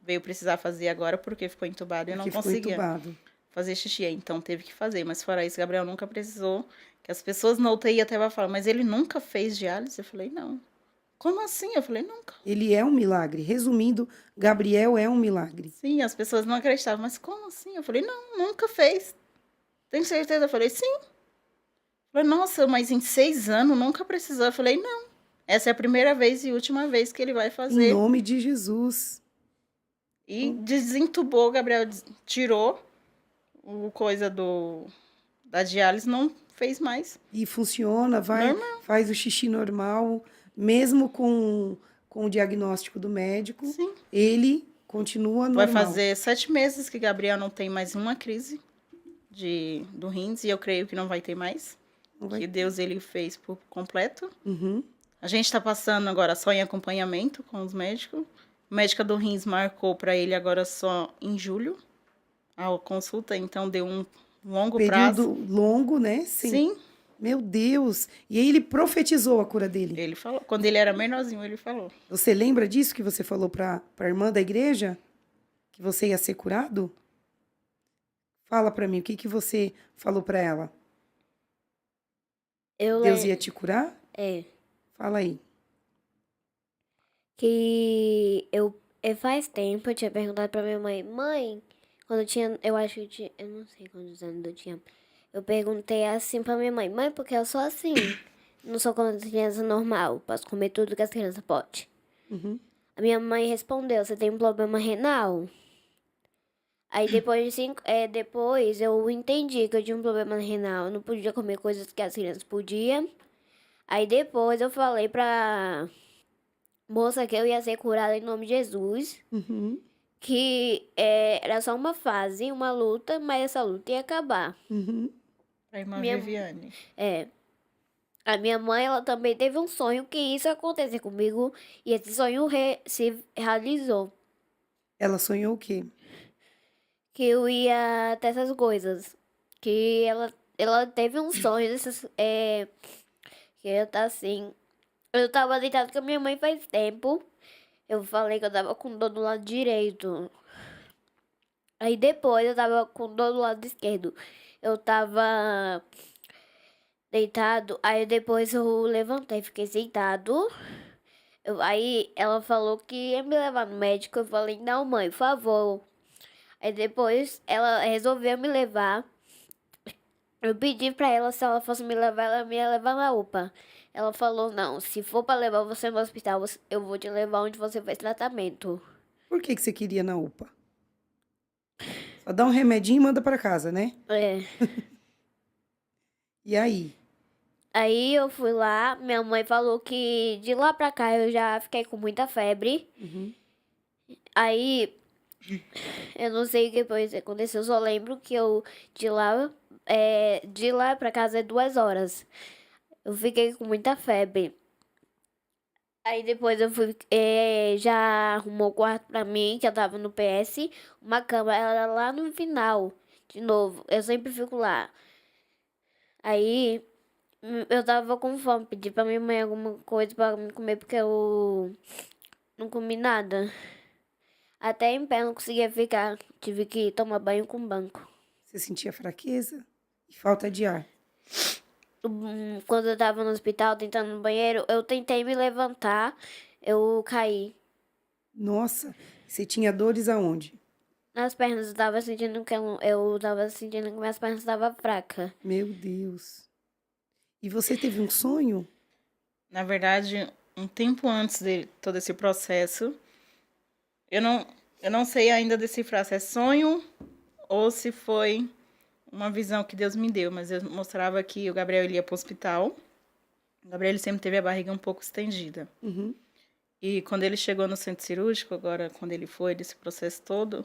Speaker 3: Veio precisar fazer agora porque ficou entubado e não
Speaker 1: Porque ficou
Speaker 3: conseguia
Speaker 1: entubado.
Speaker 3: fazer xixi. Então teve que fazer. Mas fora isso, Gabriel nunca precisou. Que as pessoas na UTI até vão falar, mas ele nunca fez diálise? Eu falei, não. Como assim? Eu falei, nunca.
Speaker 1: Ele é um milagre. Resumindo, Gabriel é um milagre.
Speaker 3: Sim, as pessoas não acreditavam. Mas como assim? Eu falei, não, nunca fez. Tem certeza? Eu falei, sim. Eu falei, nossa, mas em 6 anos nunca precisou. Eu falei, não. Essa é a primeira vez e última vez que ele vai fazer.
Speaker 1: Em nome de Jesus.
Speaker 3: E desentubou, Gabriel tirou o coisa da diálise, não fez mais.
Speaker 1: E funciona,
Speaker 3: Normal.
Speaker 1: faz o xixi normal, mesmo com o diagnóstico do médico.
Speaker 3: Sim.
Speaker 1: Ele continua normal.
Speaker 3: Vai fazer 7 meses que Gabriel não tem mais uma crise do rins, e eu creio que não vai ter mais.
Speaker 1: Não vai-
Speaker 3: Que Deus ele fez por completo.
Speaker 1: Uhum.
Speaker 3: A gente está passando agora só em acompanhamento com os médicos. A médica do rins marcou para ele agora só em julho a consulta, então deu um longo
Speaker 1: Período
Speaker 3: prazo.
Speaker 1: longo, né?
Speaker 3: Sim.
Speaker 1: Meu Deus! E aí ele profetizou a cura dele.
Speaker 3: Ele falou. Quando ele era menorzinho, ele falou.
Speaker 1: Você lembra disso que você falou para a irmã da igreja? Que você ia ser curado? Fala para mim, o que você falou para ela? Deus ia te curar? Fala aí.
Speaker 2: Que faz tempo eu tinha perguntado pra minha mãe, quando eu tinha, eu acho que eu não sei quantos anos eu tinha. Eu perguntei assim pra minha mãe, porque eu sou assim, não sou como as crianças normal, posso comer tudo que as crianças podem.
Speaker 1: Uhum.
Speaker 2: A minha mãe respondeu, você tem um problema renal? Aí depois eu entendi que eu tinha um problema renal, eu não podia comer coisas que as crianças podiam. Aí depois eu falei pra moça que eu ia ser curada em nome de Jesus,
Speaker 1: Uhum.
Speaker 2: que era só uma fase, uma luta, mas essa luta ia acabar.
Speaker 1: Uhum.
Speaker 3: A irmã
Speaker 2: Minha-
Speaker 3: Viviane.
Speaker 2: A minha mãe, ela também teve um sonho que isso ia acontecer comigo, e esse sonho se realizou.
Speaker 1: Ela sonhou o quê?
Speaker 2: Que eu ia ter essas coisas. Que ela teve um sonho que eu tá assim. Eu tava deitado com a minha mãe faz tempo. Eu falei que eu tava com dor do lado direito. Aí depois eu tava com dor do lado esquerdo. Eu tava deitado. Aí depois eu levantei, fiquei sentado. Aí ela falou que ia me levar no médico. Eu falei, não, mãe, por favor. Aí depois ela resolveu me levar. Eu pedi pra ela se ela fosse me levar, ela me ia levar na UPA. Ela falou, não, se for pra levar você no hospital, eu vou te levar onde você faz tratamento.
Speaker 1: Por que você queria na UPA? Só dá um remedinho e manda para casa, né? E aí?
Speaker 2: Aí eu fui lá, minha mãe falou que de lá pra cá eu já fiquei com muita febre.
Speaker 1: Uhum.
Speaker 2: Aí, eu não sei o que depois aconteceu, eu só lembro que eu de lá pra casa é 2 horas. Eu fiquei com muita febre. Aí depois eu fui, já arrumou o quarto pra mim, que eu tava no PS. Uma cama, ela era lá no final, de novo. Eu sempre fico lá. Aí, eu tava com fome, pedi pra minha mãe alguma coisa pra me comer, porque eu não comi nada. Até em pé eu não conseguia ficar, tive que tomar banho com banco.
Speaker 1: Você sentia fraqueza e falta de ar?
Speaker 2: Quando eu tava no hospital tentando no banheiro, eu tentei me levantar, eu caí.
Speaker 1: Nossa, você tinha dores aonde?
Speaker 2: Nas pernas eu tava sentindo eu tava sentindo que minhas pernas estavam fracas.
Speaker 1: Meu Deus. E você teve um sonho?
Speaker 3: Na verdade, um tempo antes de todo esse processo, eu não sei ainda decifrar se é sonho ou se foi uma visão que Deus me deu, mas eu mostrava que o Gabriel ia para o hospital. O Gabriel ele sempre teve a barriga um pouco estendida.
Speaker 1: Uhum.
Speaker 3: E quando ele chegou no centro cirúrgico, agora quando ele foi desse processo todo,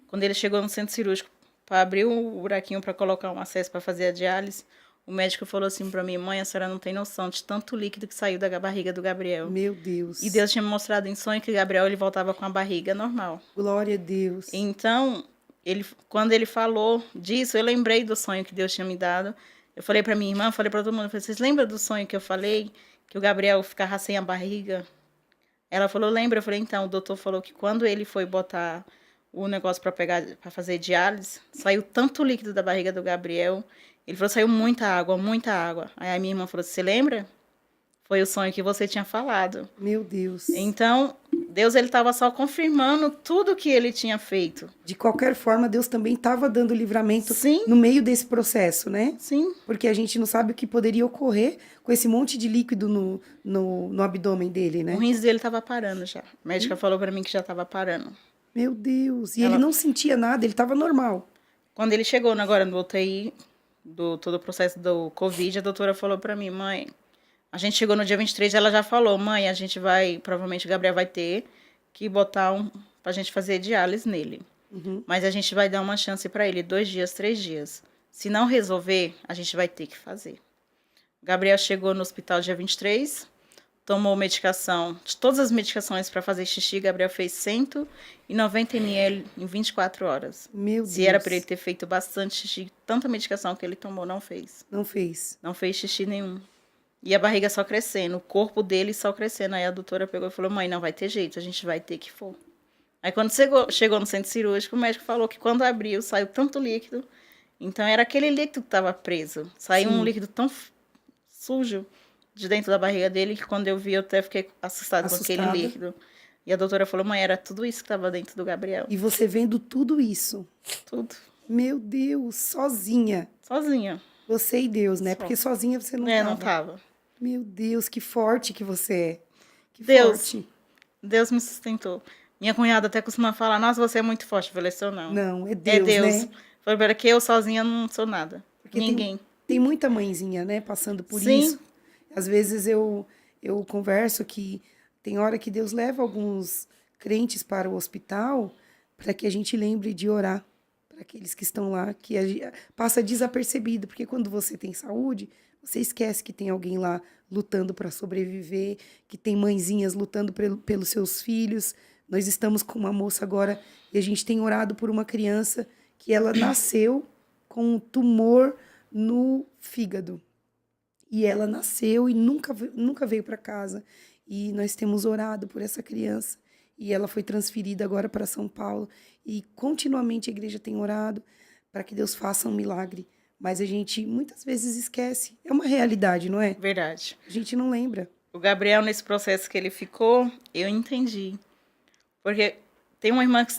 Speaker 3: quando ele chegou no centro cirúrgico para abrir o buraquinho para colocar um acesso para fazer a diálise, o médico falou assim para mim, mãe, a senhora não tem noção de tanto líquido que saiu da barriga do Gabriel.
Speaker 1: Meu Deus.
Speaker 3: E Deus tinha me mostrado em sonho que o Gabriel ele voltava com a barriga normal.
Speaker 1: Glória a Deus.
Speaker 3: Então, quando ele falou disso, eu lembrei do sonho que Deus tinha me dado. Eu falei para minha irmã, falei para todo mundo, vocês lembram do sonho que eu falei? Que o Gabriel ficava sem a barriga? Ela falou, lembra? Eu falei, então, o doutor falou que quando ele foi botar o negócio para fazer diálise, saiu tanto líquido da barriga do Gabriel. Ele falou, saiu muita água, muita água. Aí a minha irmã falou, você lembra? Foi o sonho que você tinha falado.
Speaker 1: Meu Deus.
Speaker 3: Então, Deus ele estava só confirmando tudo que ele tinha feito.
Speaker 1: De qualquer forma, Deus também estava dando livramento
Speaker 3: Sim.
Speaker 1: no meio desse processo, né?
Speaker 3: Sim.
Speaker 1: Porque a gente não sabe o que poderia ocorrer com esse monte de líquido no abdômen dele, né?
Speaker 3: O rins dele estava parando já. A médica falou para mim que já estava parando.
Speaker 1: Meu Deus. E ele não sentia nada, ele estava normal.
Speaker 3: Quando ele chegou agora no UTI, todo o processo do Covid, a doutora falou para mim, mãe, a gente chegou no dia 23, ela já falou, mãe, a gente vai, provavelmente o Gabriel vai ter que botar pra gente fazer diálise nele.
Speaker 1: Uhum.
Speaker 3: Mas a gente vai dar uma chance para ele, 2 dias, 3 dias. Se não resolver, a gente vai ter que fazer. O Gabriel chegou no hospital dia 23, tomou medicação, de todas as medicações para fazer xixi, Gabriel fez 190 ml em 24 horas.
Speaker 1: Meu
Speaker 3: Se
Speaker 1: Deus.
Speaker 3: era para ele ter feito bastante xixi, tanta medicação que ele tomou, não fez.
Speaker 1: Não fez.
Speaker 3: Não fez xixi nenhum. E a barriga só crescendo, o corpo dele só crescendo. Aí a doutora pegou e falou, mãe, não vai ter jeito, a gente vai ter que for. Aí quando chegou no centro cirúrgico, o médico falou que quando abriu, saiu tanto líquido. Então era aquele líquido que estava preso. Saiu um líquido tão sujo de dentro da barriga dele, que quando eu vi, eu até fiquei assustada com aquele líquido. E a doutora falou, mãe, era tudo isso que estava dentro do Gabriel.
Speaker 1: E você vendo tudo isso?
Speaker 3: Tudo.
Speaker 1: Meu Deus, sozinha.
Speaker 3: Sozinha.
Speaker 1: Você e Deus, né? Porque sozinha você não tava.
Speaker 3: Não tava.
Speaker 1: Meu Deus, que forte que você é. Que
Speaker 3: Deus,
Speaker 1: forte.
Speaker 3: Deus me sustentou. Minha cunhada até costuma falar, nossa, você é muito forte. Eu falei, sou não.
Speaker 1: Não, é Deus, né?
Speaker 3: Foi para que eu sozinha não sou nada. Porque ninguém.
Speaker 1: Tem muita mãezinha, né, passando por
Speaker 3: Sim.
Speaker 1: isso. Às vezes eu converso que tem hora que Deus leva alguns crentes para o hospital para que a gente lembre de orar para aqueles que estão lá, que passa desapercebido, porque quando você tem saúde, você esquece que tem alguém lá lutando para sobreviver, que tem mãezinhas lutando pelos seus filhos. Nós estamos com uma moça agora e a gente tem orado por uma criança que ela nasceu com um tumor no fígado. E ela nasceu e nunca veio para casa. E nós temos orado por essa criança. E ela foi transferida agora para São Paulo. E continuamente a igreja tem orado para que Deus faça um milagre. Mas a gente muitas vezes esquece. É uma realidade, não é?
Speaker 3: Verdade.
Speaker 1: A gente não lembra.
Speaker 3: O Gabriel, nesse processo que ele ficou, eu entendi. Porque tem uma irmã que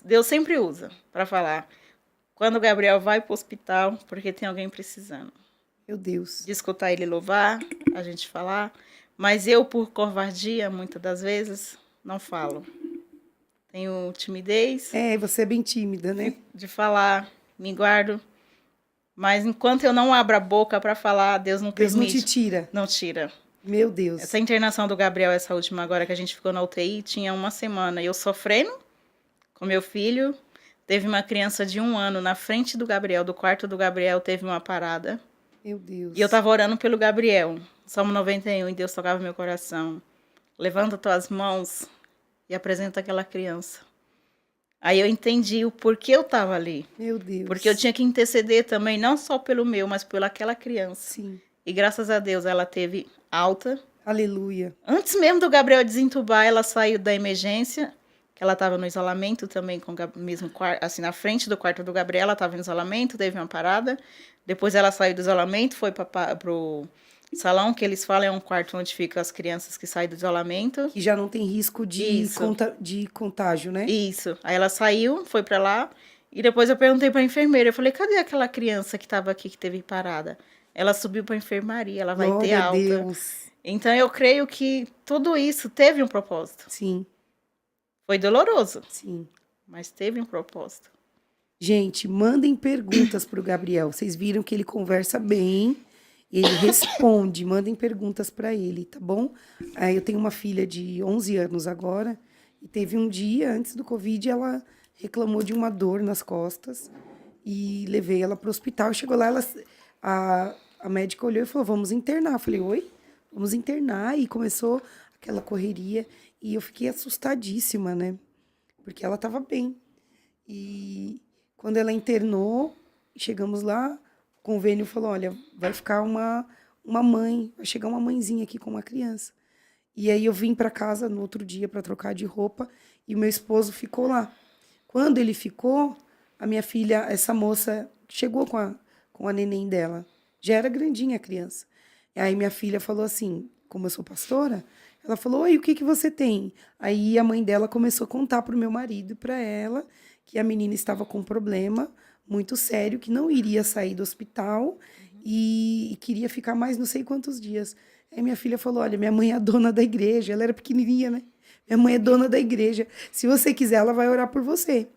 Speaker 3: Deus sempre usa para falar. Quando o Gabriel vai para o hospital, porque tem alguém precisando.
Speaker 1: Meu Deus.
Speaker 3: De escutar ele louvar, a gente falar. Mas eu, por covardia, muitas das vezes, não falo. Tenho timidez.
Speaker 1: É, você é bem tímida, né?
Speaker 3: De falar, me guardo. Mas enquanto eu não abro a boca para falar, Deus não permite.
Speaker 1: Deus não te tira.
Speaker 3: Não tira.
Speaker 1: Meu Deus.
Speaker 3: Essa internação do Gabriel, essa última agora que a gente ficou na UTI, tinha uma semana. Eu sofrendo com meu filho. Teve uma criança de 1 ano na frente do Gabriel, do quarto do Gabriel, teve uma parada.
Speaker 1: Meu Deus.
Speaker 3: E eu tava orando pelo Gabriel. Salmo 91, e Deus tocava meu coração. Levanta tuas mãos e apresenta aquela criança. Aí eu entendi o porquê eu tava ali.
Speaker 1: Meu Deus.
Speaker 3: Porque eu tinha que interceder também, não só pelo meu, mas pelaquela criança.
Speaker 1: Sim.
Speaker 3: E graças a Deus ela teve alta.
Speaker 1: Aleluia.
Speaker 3: Antes mesmo do Gabriel desentubar, ela saiu da emergência, que ela estava no isolamento também, com o mesmo quarto, assim, na frente do quarto do Gabriel, ela estava no isolamento, teve uma parada. Depois ela saiu do isolamento, foi pro salão, que eles falam é um quarto onde ficam as crianças que saem do isolamento.
Speaker 1: Que já não tem risco de contágio, né?
Speaker 3: Isso. Aí ela saiu, foi para lá, e depois eu perguntei para a enfermeira, eu falei, cadê aquela criança que estava aqui, que teve parada? Ela subiu para a enfermaria, ela vai ter alta.
Speaker 1: Glória a Deus.
Speaker 3: Então eu creio que tudo isso teve um propósito.
Speaker 1: Sim.
Speaker 3: Foi doloroso.
Speaker 1: Sim.
Speaker 3: Mas teve um propósito.
Speaker 1: Gente, mandem perguntas para o Gabriel. Vocês viram que ele conversa bem, ele responde. Mandem perguntas para ele, tá bom? Eu tenho uma filha de 11 anos agora, e teve um dia, antes do Covid, ela reclamou de uma dor nas costas, e levei ela para o hospital. Chegou lá, a médica olhou e falou, vamos internar. Eu falei, oi? Vamos internar. E começou aquela correria, e eu fiquei assustadíssima, né? Porque ela estava bem. E quando ela internou, chegamos lá, o convênio falou, olha, vai ficar uma mãe, vai chegar uma mãezinha aqui com uma criança. E aí eu vim para casa no outro dia para trocar de roupa e o meu esposo ficou lá. Quando ele ficou, a minha filha, essa moça, chegou com a neném dela. Já era grandinha a criança. E aí minha filha falou assim, como eu sou pastora, ela falou, oi, o que você tem? Aí a mãe dela começou a contar para o meu marido e para ela que a menina estava com um problema muito sério, que não iria sair do hospital e queria ficar mais não sei quantos dias. Aí minha filha falou, olha, minha mãe é a dona da igreja, ela era pequenininha, né? Minha mãe é dona da igreja, se você quiser, ela vai orar por você.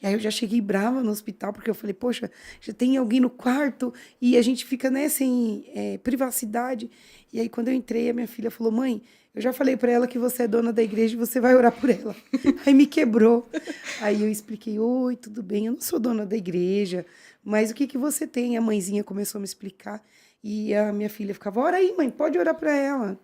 Speaker 1: E aí eu já cheguei brava no hospital, porque eu falei, poxa, já tem alguém no quarto e a gente fica, né, sem privacidade. E aí quando eu entrei, a minha filha falou, mãe, eu já falei para ela que você é dona da igreja e você vai orar por ela. Aí me quebrou. Aí eu expliquei, oi, tudo bem, eu não sou dona da igreja, mas o que você tem? A mãezinha começou a me explicar e a minha filha ficava, ora aí, mãe, pode orar para ela.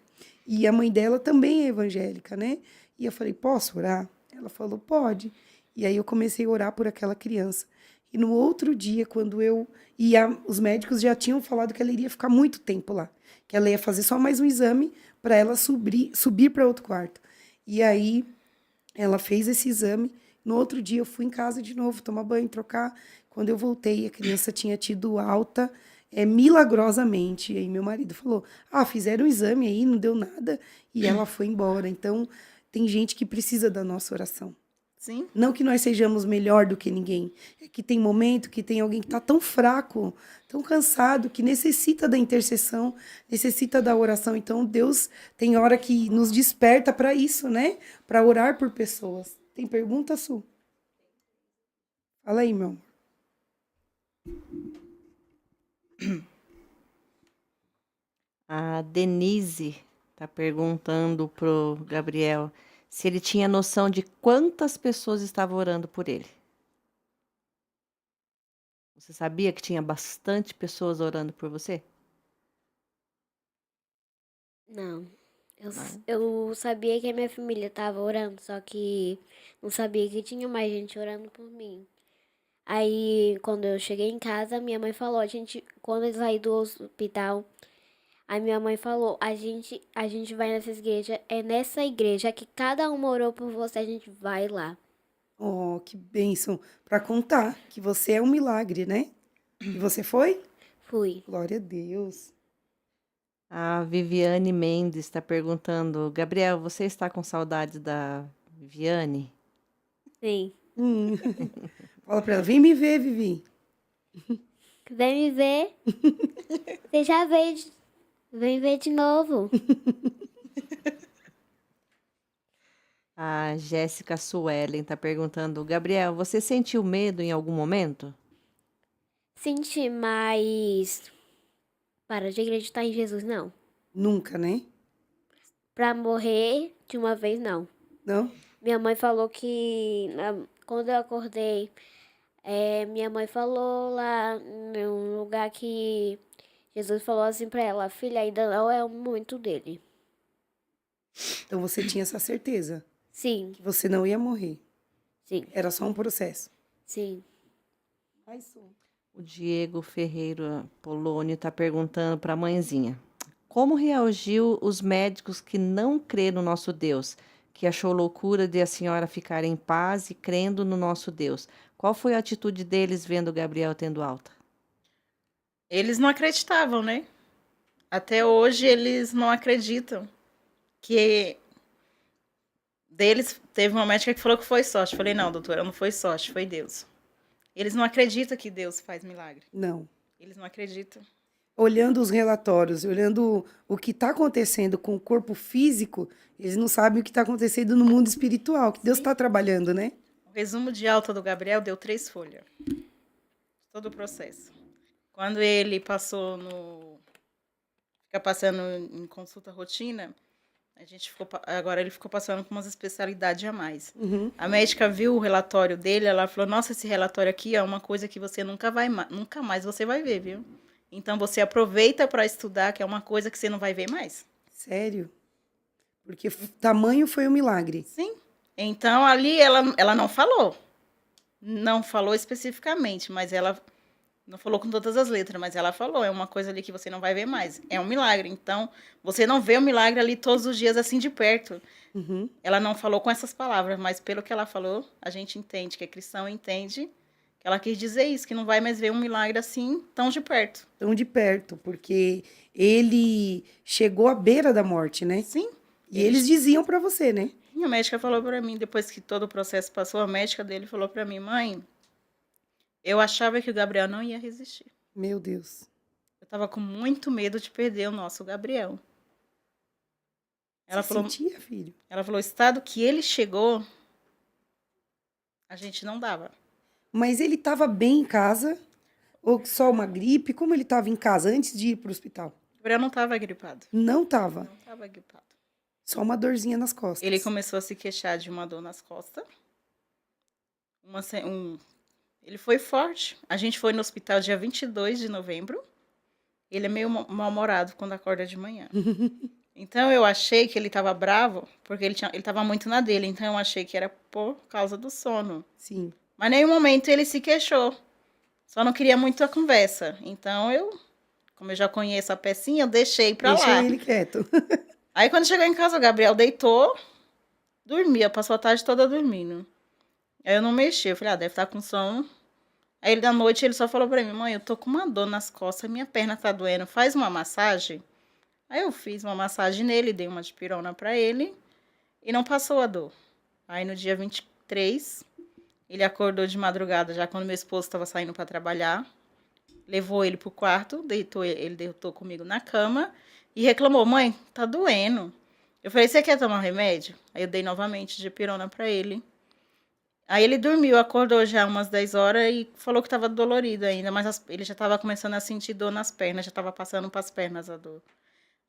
Speaker 1: E a mãe dela também é evangélica, né? E eu falei, posso orar? Ela falou, pode. E aí eu comecei a orar por aquela criança. E no outro dia, quando eu ia, os médicos já tinham falado que ela iria ficar muito tempo lá. Que ela ia fazer só mais um exame para ela subir para outro quarto. E aí ela fez esse exame. No outro dia eu fui em casa de novo, tomar banho, trocar. Quando eu voltei, a criança tinha tido alta milagrosamente. E aí meu marido falou, fizeram um exame aí, não deu nada. E ela foi embora. Então, tem gente que precisa da nossa oração.
Speaker 3: Sim.
Speaker 1: Não que nós sejamos melhor do que ninguém. É que tem momento que tem alguém que está tão fraco, tão cansado, que necessita da intercessão, necessita da oração. Então, Deus tem hora que nos desperta para isso, né? Para orar por pessoas. Tem pergunta, Su? Fala aí, meu amor.
Speaker 4: A Denise está perguntando pro Gabriel se ele tinha noção de quantas pessoas estavam orando por ele. Você sabia que tinha bastante pessoas orando por você?
Speaker 2: Não.
Speaker 4: Não.
Speaker 2: Eu sabia que a minha família estava orando, só que não sabia que tinha mais gente orando por mim. Aí, quando eu cheguei em casa, minha mãe falou, quando eu saí do hospital, a minha mãe falou, a gente vai nessa igreja, é nessa igreja que cada um orou por você, a gente vai lá.
Speaker 1: Oh, que bênção. Para contar que você é um milagre, né? E você foi?
Speaker 2: Fui.
Speaker 1: Glória a Deus.
Speaker 4: A Viviane Mendes está perguntando, Gabriel, você está com saudade da Viviane?
Speaker 2: Sim.
Speaker 1: Fala para ela, vem me ver, Vivi.
Speaker 2: Vem me ver. Você já veio. Vem ver de novo.
Speaker 4: A Jéssica Suelen está perguntando, Gabriel, você sentiu medo em algum momento?
Speaker 2: Senti, mas para de acreditar em Jesus, não.
Speaker 1: Nunca, né?
Speaker 2: Pra morrer de uma vez, não.
Speaker 1: Não?
Speaker 2: Minha mãe falou que quando eu acordei, minha mãe falou lá num lugar que Jesus falou assim pra ela, filha, ainda não é o momento dele.
Speaker 1: Então você tinha essa certeza
Speaker 2: Sim,
Speaker 1: que você não ia morrer.
Speaker 2: sim,
Speaker 1: Era só um processo.
Speaker 2: sim.
Speaker 1: Ai, Su.
Speaker 4: O Diego Ferreira Polônio está perguntando para a mãezinha. Como reagiu os médicos que não crê no nosso Deus, que achou loucura de a senhora ficar em paz e crendo no nosso Deus? Qual foi a atitude deles vendo o Gabriel tendo alta?
Speaker 3: Eles não acreditavam, né? Até hoje eles não acreditam. Que deles teve uma médica que falou que foi sorte. Falei, não, doutora, não foi sorte, foi Deus. Eles não acreditam que Deus faz milagre.
Speaker 1: Não.
Speaker 3: Eles não acreditam.
Speaker 1: Olhando os relatórios, olhando o que está acontecendo com o corpo físico, eles não sabem o que está acontecendo no mundo espiritual, que Deus está trabalhando, né?
Speaker 3: O resumo de alta do Gabriel deu 3 folhas. Todo o processo. Quando ele passou fica passando em consulta rotina, agora ele ficou passando com umas especialidades a mais.
Speaker 1: Uhum.
Speaker 3: A médica viu o relatório dele, ela falou, nossa, esse relatório aqui é uma coisa que você nunca mais você vai ver, viu? Então você aproveita para estudar, que é uma coisa que você não vai ver mais.
Speaker 1: Sério? Porque tamanho foi o milagre.
Speaker 3: Sim. Então ali ela não falou. Não falou especificamente, mas ela não falou com todas as letras, mas ela falou, é uma coisa ali que você não vai ver mais. É um milagre. Então, você não vê o milagre ali todos os dias assim de perto.
Speaker 1: Uhum.
Speaker 3: Ela não falou com essas palavras, mas pelo que ela falou, a gente entende, que é cristão entende, que ela quis dizer isso, que não vai mais ver um milagre assim tão de perto.
Speaker 1: Tão de perto, porque ele chegou à beira da morte, né?
Speaker 3: Sim.
Speaker 1: E eles diziam para você, né?
Speaker 3: E a médica falou para mim, depois que todo o processo passou, a médica dele falou para mim, mãe, eu achava que o Gabriel não ia resistir.
Speaker 1: Meu Deus.
Speaker 3: Eu tava com muito medo de perder o nosso Gabriel. Ela
Speaker 1: Você
Speaker 3: falou,
Speaker 1: sentia, filho?
Speaker 3: ela falou, o estado que ele chegou, a gente não dava.
Speaker 1: Mas ele estava bem em casa? Ou só uma gripe? Como ele estava em casa antes de ir para o hospital?
Speaker 3: O Gabriel não estava gripado.
Speaker 1: Não estava.
Speaker 3: Não estava gripado.
Speaker 1: Só uma dorzinha nas costas.
Speaker 3: Ele começou a se queixar de uma dor nas costas. Ele foi forte. A gente foi no hospital dia 22 de novembro. Ele é meio mal-humorado quando acorda de manhã. Então, eu achei que ele estava bravo, porque ele estava muito na dele. Então, eu achei que era por causa do sono.
Speaker 1: Sim.
Speaker 3: Mas, em nenhum momento, ele se queixou. Só não queria muito a conversa. Então, como eu já conheço a pecinha, eu deixei pra
Speaker 1: Deixa
Speaker 3: lá.
Speaker 1: ele quieto.
Speaker 3: Aí, quando chegou em casa, o Gabriel deitou, dormia, passou a tarde toda dormindo. Aí, eu não mexi. Eu falei, deve estar com sono. Aí, da noite, ele só falou pra mim, mãe, eu tô com uma dor nas costas, minha perna tá doendo, faz uma massagem. Aí, eu fiz uma massagem nele, dei uma dipirona pra ele e não passou a dor. Aí, no dia 23, ele acordou de madrugada, já quando meu esposo estava saindo para trabalhar, levou ele pro quarto, ele deitou comigo na cama e reclamou, mãe, tá doendo. Eu falei, você quer tomar um remédio? Aí eu dei novamente dipirona para ele. Aí ele dormiu, acordou já umas 10 horas e falou que estava dolorido ainda, mas ele já estava começando a sentir dor nas pernas, já estava passando para as pernas a dor.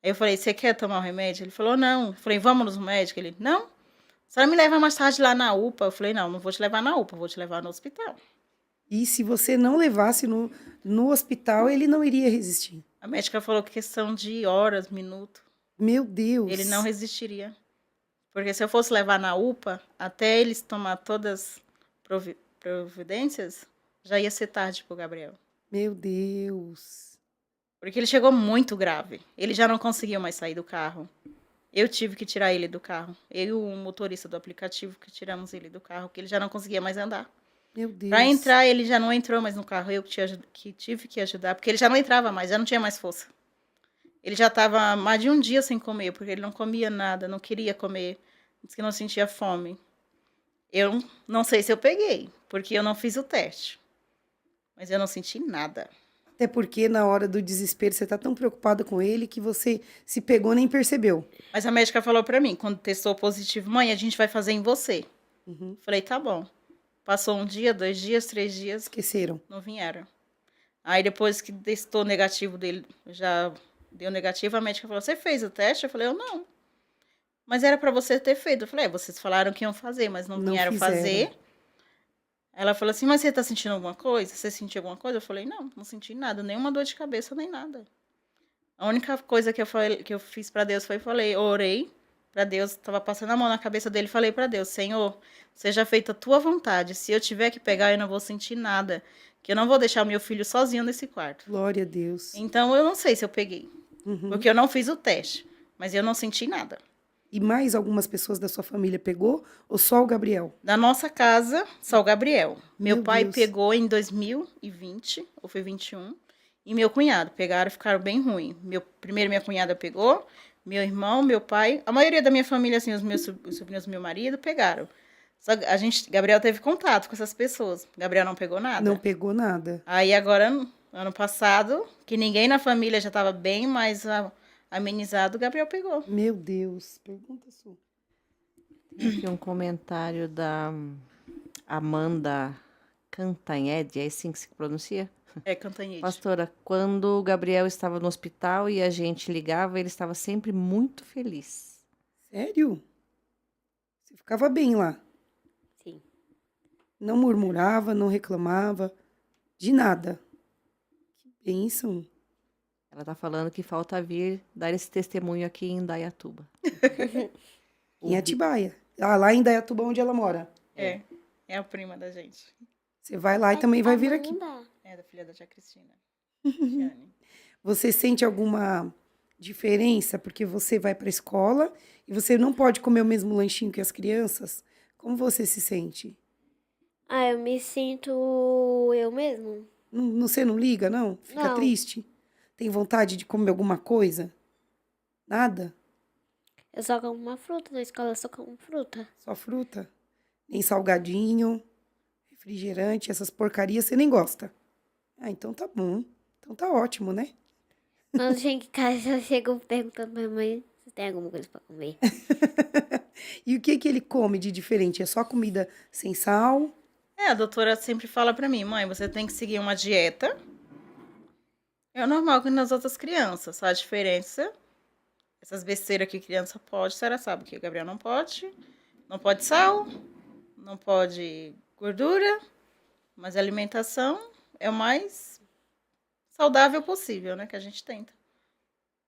Speaker 3: Aí eu falei, você quer tomar um remédio? Ele falou, não. Eu falei, vamos no médico? Ele, não. A senhora me leva mais tarde lá na UPA. Eu falei, não vou te levar na UPA, vou te levar no hospital.
Speaker 1: E se você não levasse no hospital, ele não iria resistir.
Speaker 3: A médica falou que questão de horas, minutos,
Speaker 1: Meu Deus.
Speaker 3: ele não resistiria. Porque se eu fosse levar na UPA, até eles tomar todas as providências, já ia ser tarde pro Gabriel.
Speaker 1: Meu Deus.
Speaker 3: Porque ele chegou muito grave. Ele já não conseguia mais sair do carro. Eu tive que tirar ele do carro. Eu e o motorista do aplicativo que tiramos ele do carro, que ele já não conseguia mais andar.
Speaker 1: Meu Deus.
Speaker 3: Para entrar, ele já não entrou mais no carro. Eu que tive que ajudar, porque ele já não entrava mais, já não tinha mais força. Ele já estava mais de um dia sem comer, porque ele não comia nada, não queria comer, disse que não sentia fome. Eu não sei se eu peguei, porque eu não fiz o teste. Mas eu não senti nada.
Speaker 1: Até porque na hora do desespero você tá tão preocupada com ele que você se pegou nem percebeu.
Speaker 3: Mas a médica falou para mim, quando testou positivo, mãe, a gente vai fazer em você.
Speaker 1: Uhum.
Speaker 3: Falei, tá bom. Passou 1 dia, 2 dias, 3 dias,
Speaker 1: Esqueceram.
Speaker 3: não vieram. Aí depois que testou negativo dele, já deu negativo, a médica falou, você fez o teste? Eu falei, eu não. Mas era para você ter feito. Eu falei, vocês falaram que iam fazer, mas não vieram
Speaker 1: fizeram.
Speaker 3: fazer. Ela falou assim, mas você tá sentindo alguma coisa? Você sentiu alguma coisa? Eu falei, não senti nada, nenhuma dor de cabeça, nem nada. A única coisa que eu fiz para Deus foi, eu orei para Deus, estava passando a mão na cabeça dele, falei para Deus, Senhor, seja feita a tua vontade. Se eu tiver que pegar, eu não vou sentir nada, que eu não vou deixar o meu filho sozinho nesse quarto.
Speaker 1: Glória a Deus.
Speaker 3: Então, eu não sei se eu peguei,
Speaker 1: Uhum.
Speaker 3: porque eu não fiz o teste, mas eu não senti nada.
Speaker 1: E mais algumas pessoas da sua família pegou ou só o Gabriel?
Speaker 3: Da nossa casa, só o Gabriel. Meu
Speaker 1: Meu
Speaker 3: pai
Speaker 1: Deus.
Speaker 3: pegou em 2020, ou foi 21, e meu cunhado pegaram e ficaram bem ruim. Primeiro minha cunhada pegou, meu irmão, meu pai, a maioria da minha família, assim, os sobrinhos do meu marido pegaram. Só que Gabriel teve contato com essas pessoas. Gabriel não pegou nada.
Speaker 1: Não pegou nada.
Speaker 3: Aí agora, ano passado, que ninguém na família já estava bem mais amenizado, o Gabriel pegou.
Speaker 1: Meu Deus. Pergunta sua.
Speaker 4: Tem aqui um comentário da Amanda Cantanhede, é assim que se pronuncia?
Speaker 3: É, Cantanhede.
Speaker 4: Pastora, quando o Gabriel estava no hospital e a gente ligava, ele estava sempre muito feliz.
Speaker 1: Sério? Você ficava bem lá?
Speaker 2: Sim.
Speaker 1: Não murmurava, não reclamava de nada. Que bênção.
Speaker 4: Ela está falando que falta vir dar esse testemunho aqui em Indaiatuba.
Speaker 1: Em Atibaia. Ah, lá em Indaiatuba, onde ela mora.
Speaker 3: É a prima da gente.
Speaker 1: Você vai lá e também vai vir aqui.
Speaker 2: Amanda.
Speaker 3: É da filha da tia Cristina. Cristiane.
Speaker 1: Você sente alguma diferença porque você vai para a escola e você não pode comer o mesmo lanchinho que as crianças? Como você se sente?
Speaker 2: Eu me sinto eu mesmo.
Speaker 1: Você não liga, não? Fica
Speaker 2: Não.
Speaker 1: triste? Tem vontade de comer alguma coisa? Nada?
Speaker 2: Eu só como uma fruta, na escola eu só como fruta.
Speaker 1: Só fruta? Nem salgadinho, refrigerante, essas porcarias você nem gosta? Ah, então tá bom. Então tá ótimo, né?
Speaker 2: Quando eu chego em casa, eu chego perguntando pra minha mãe se tem alguma coisa pra comer.
Speaker 1: E o que ele come de diferente? É só comida sem sal?
Speaker 3: A doutora sempre fala pra mim, mãe, você tem que seguir uma dieta. É o normal que nas outras crianças, só a diferença, essas besteiras que criança pode, a senhora sabe que o Gabriel não pode. Não pode sal, não pode gordura, mas a alimentação é o mais saudável possível, né, que a gente tenta.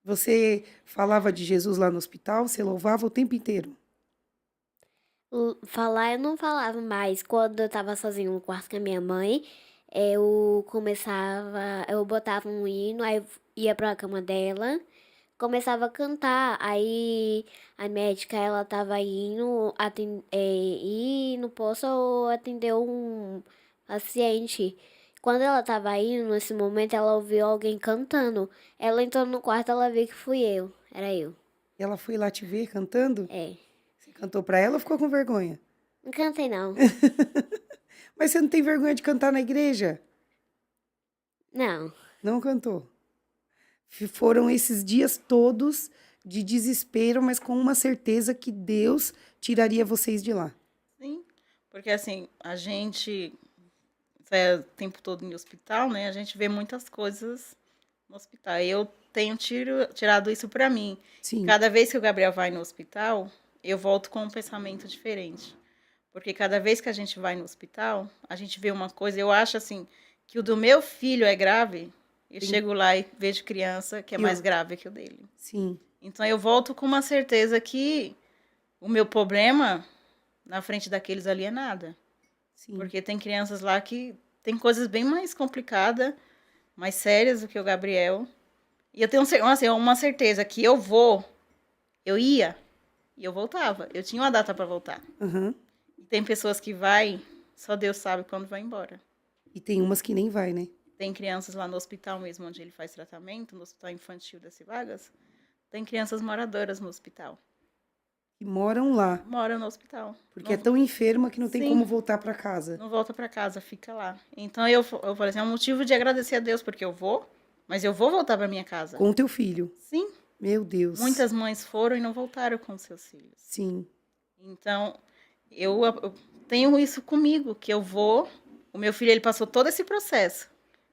Speaker 1: Você falava de Jesus lá no hospital? Você louvava o tempo inteiro?
Speaker 2: Falar eu não falava, mas quando eu tava sozinho no quarto com a minha mãe, eu botava um hino, aí eu ia pra cama dela, começava a cantar, aí a médica, ela tava ir no posto atender um paciente. Quando ela tava indo, nesse momento, ela ouviu alguém cantando. Ela entrou no quarto, ela viu que fui eu, era eu.
Speaker 1: E ela foi lá te ver cantando?
Speaker 2: É,
Speaker 1: Você cantou pra ela ou ficou com vergonha?
Speaker 2: não cantei não,
Speaker 1: Mas você não tem vergonha de cantar na igreja?
Speaker 2: não.
Speaker 1: Não cantou. Foram esses dias todos de desespero, mas com uma certeza que Deus tiraria vocês de lá.
Speaker 3: Sim, porque assim, a gente é o tempo todo em hospital, né? A gente vê muitas coisas no hospital. Eu tenho tirado isso pra mim.
Speaker 1: Sim,
Speaker 3: Cada vez que o Gabriel vai no hospital, eu volto com um pensamento diferente. Porque cada vez que a gente vai no hospital, a gente vê uma coisa, eu acho assim, que o do meu filho é grave, eu
Speaker 1: Sim.
Speaker 3: chego lá e vejo criança que é mais grave que o dele.
Speaker 1: sim,
Speaker 3: Então eu volto com uma certeza que o meu problema na frente daqueles ali é nada.
Speaker 1: sim.
Speaker 3: Porque tem crianças lá que tem coisas bem mais complicadas, mais sérias do que o Gabriel. E eu tenho assim, uma certeza que eu ia e eu voltava. Eu tinha uma data para voltar.
Speaker 1: Aham.
Speaker 3: E tem pessoas que vai, só Deus sabe quando vai embora.
Speaker 1: E tem umas que nem vai, né?
Speaker 3: Tem crianças lá no hospital mesmo, onde ele faz tratamento, no hospital infantil das Civagas. Tem crianças moradoras no hospital.
Speaker 1: Que moram lá,
Speaker 3: Moram no hospital.
Speaker 1: porque é tão enferma que não tem
Speaker 3: Sim.
Speaker 1: como voltar pra casa.
Speaker 3: Não volta para casa, fica lá. Então eu falei assim, é um motivo de agradecer a Deus, porque eu vou, mas eu vou voltar para minha casa.
Speaker 1: Com o teu filho.
Speaker 3: Sim,
Speaker 1: Meu Deus.
Speaker 3: muitas mães foram e não voltaram com seus filhos.
Speaker 1: Sim,
Speaker 3: Então, eu tenho isso comigo, que eu vou. O meu filho, ele passou todo esse processo,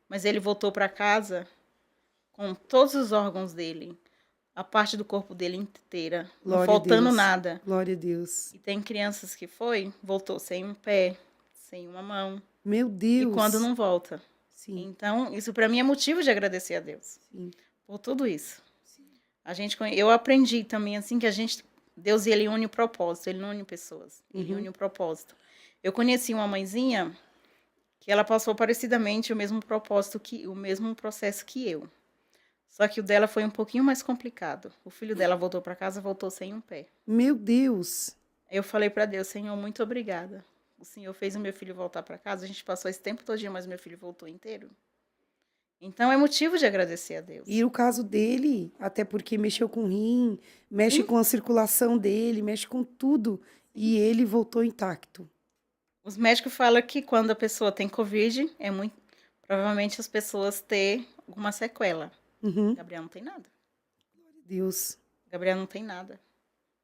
Speaker 3: mas ele voltou para casa com todos os órgãos dele, a parte do corpo dele inteira,
Speaker 1: Glória
Speaker 3: não
Speaker 1: a
Speaker 3: faltando
Speaker 1: Deus.
Speaker 3: nada.
Speaker 1: Glória a Deus.
Speaker 3: E tem crianças que voltou sem um pé, sem uma mão,
Speaker 1: Meu Deus.
Speaker 3: e quando não volta.
Speaker 1: Sim,
Speaker 3: Então, isso para mim é motivo de agradecer a Deus
Speaker 1: sim,
Speaker 3: por tudo isso. Eu aprendi também assim que Deus, ele une o propósito, ele não une pessoas, ele une o propósito. Eu conheci uma mãezinha que ela passou parecidamente o mesmo o mesmo processo que eu. Só que o dela foi um pouquinho mais complicado. O filho dela voltou para casa, voltou sem um pé.
Speaker 1: Meu Deus.
Speaker 3: Eu falei para Deus, Senhor, muito obrigada. O Senhor fez o meu filho voltar para casa, a gente passou esse tempo todinho, mas meu filho voltou inteiro. Então é motivo de agradecer a Deus.
Speaker 1: E o caso dele, até porque mexeu com o rim, mexe com a circulação dele, mexe com tudo. E ele voltou intacto.
Speaker 3: Os médicos falam que quando a pessoa tem Covid, provavelmente as pessoas têm alguma sequela.
Speaker 1: Uhum.
Speaker 3: Gabriel não tem nada.
Speaker 1: Deus.
Speaker 3: Gabriel não tem nada.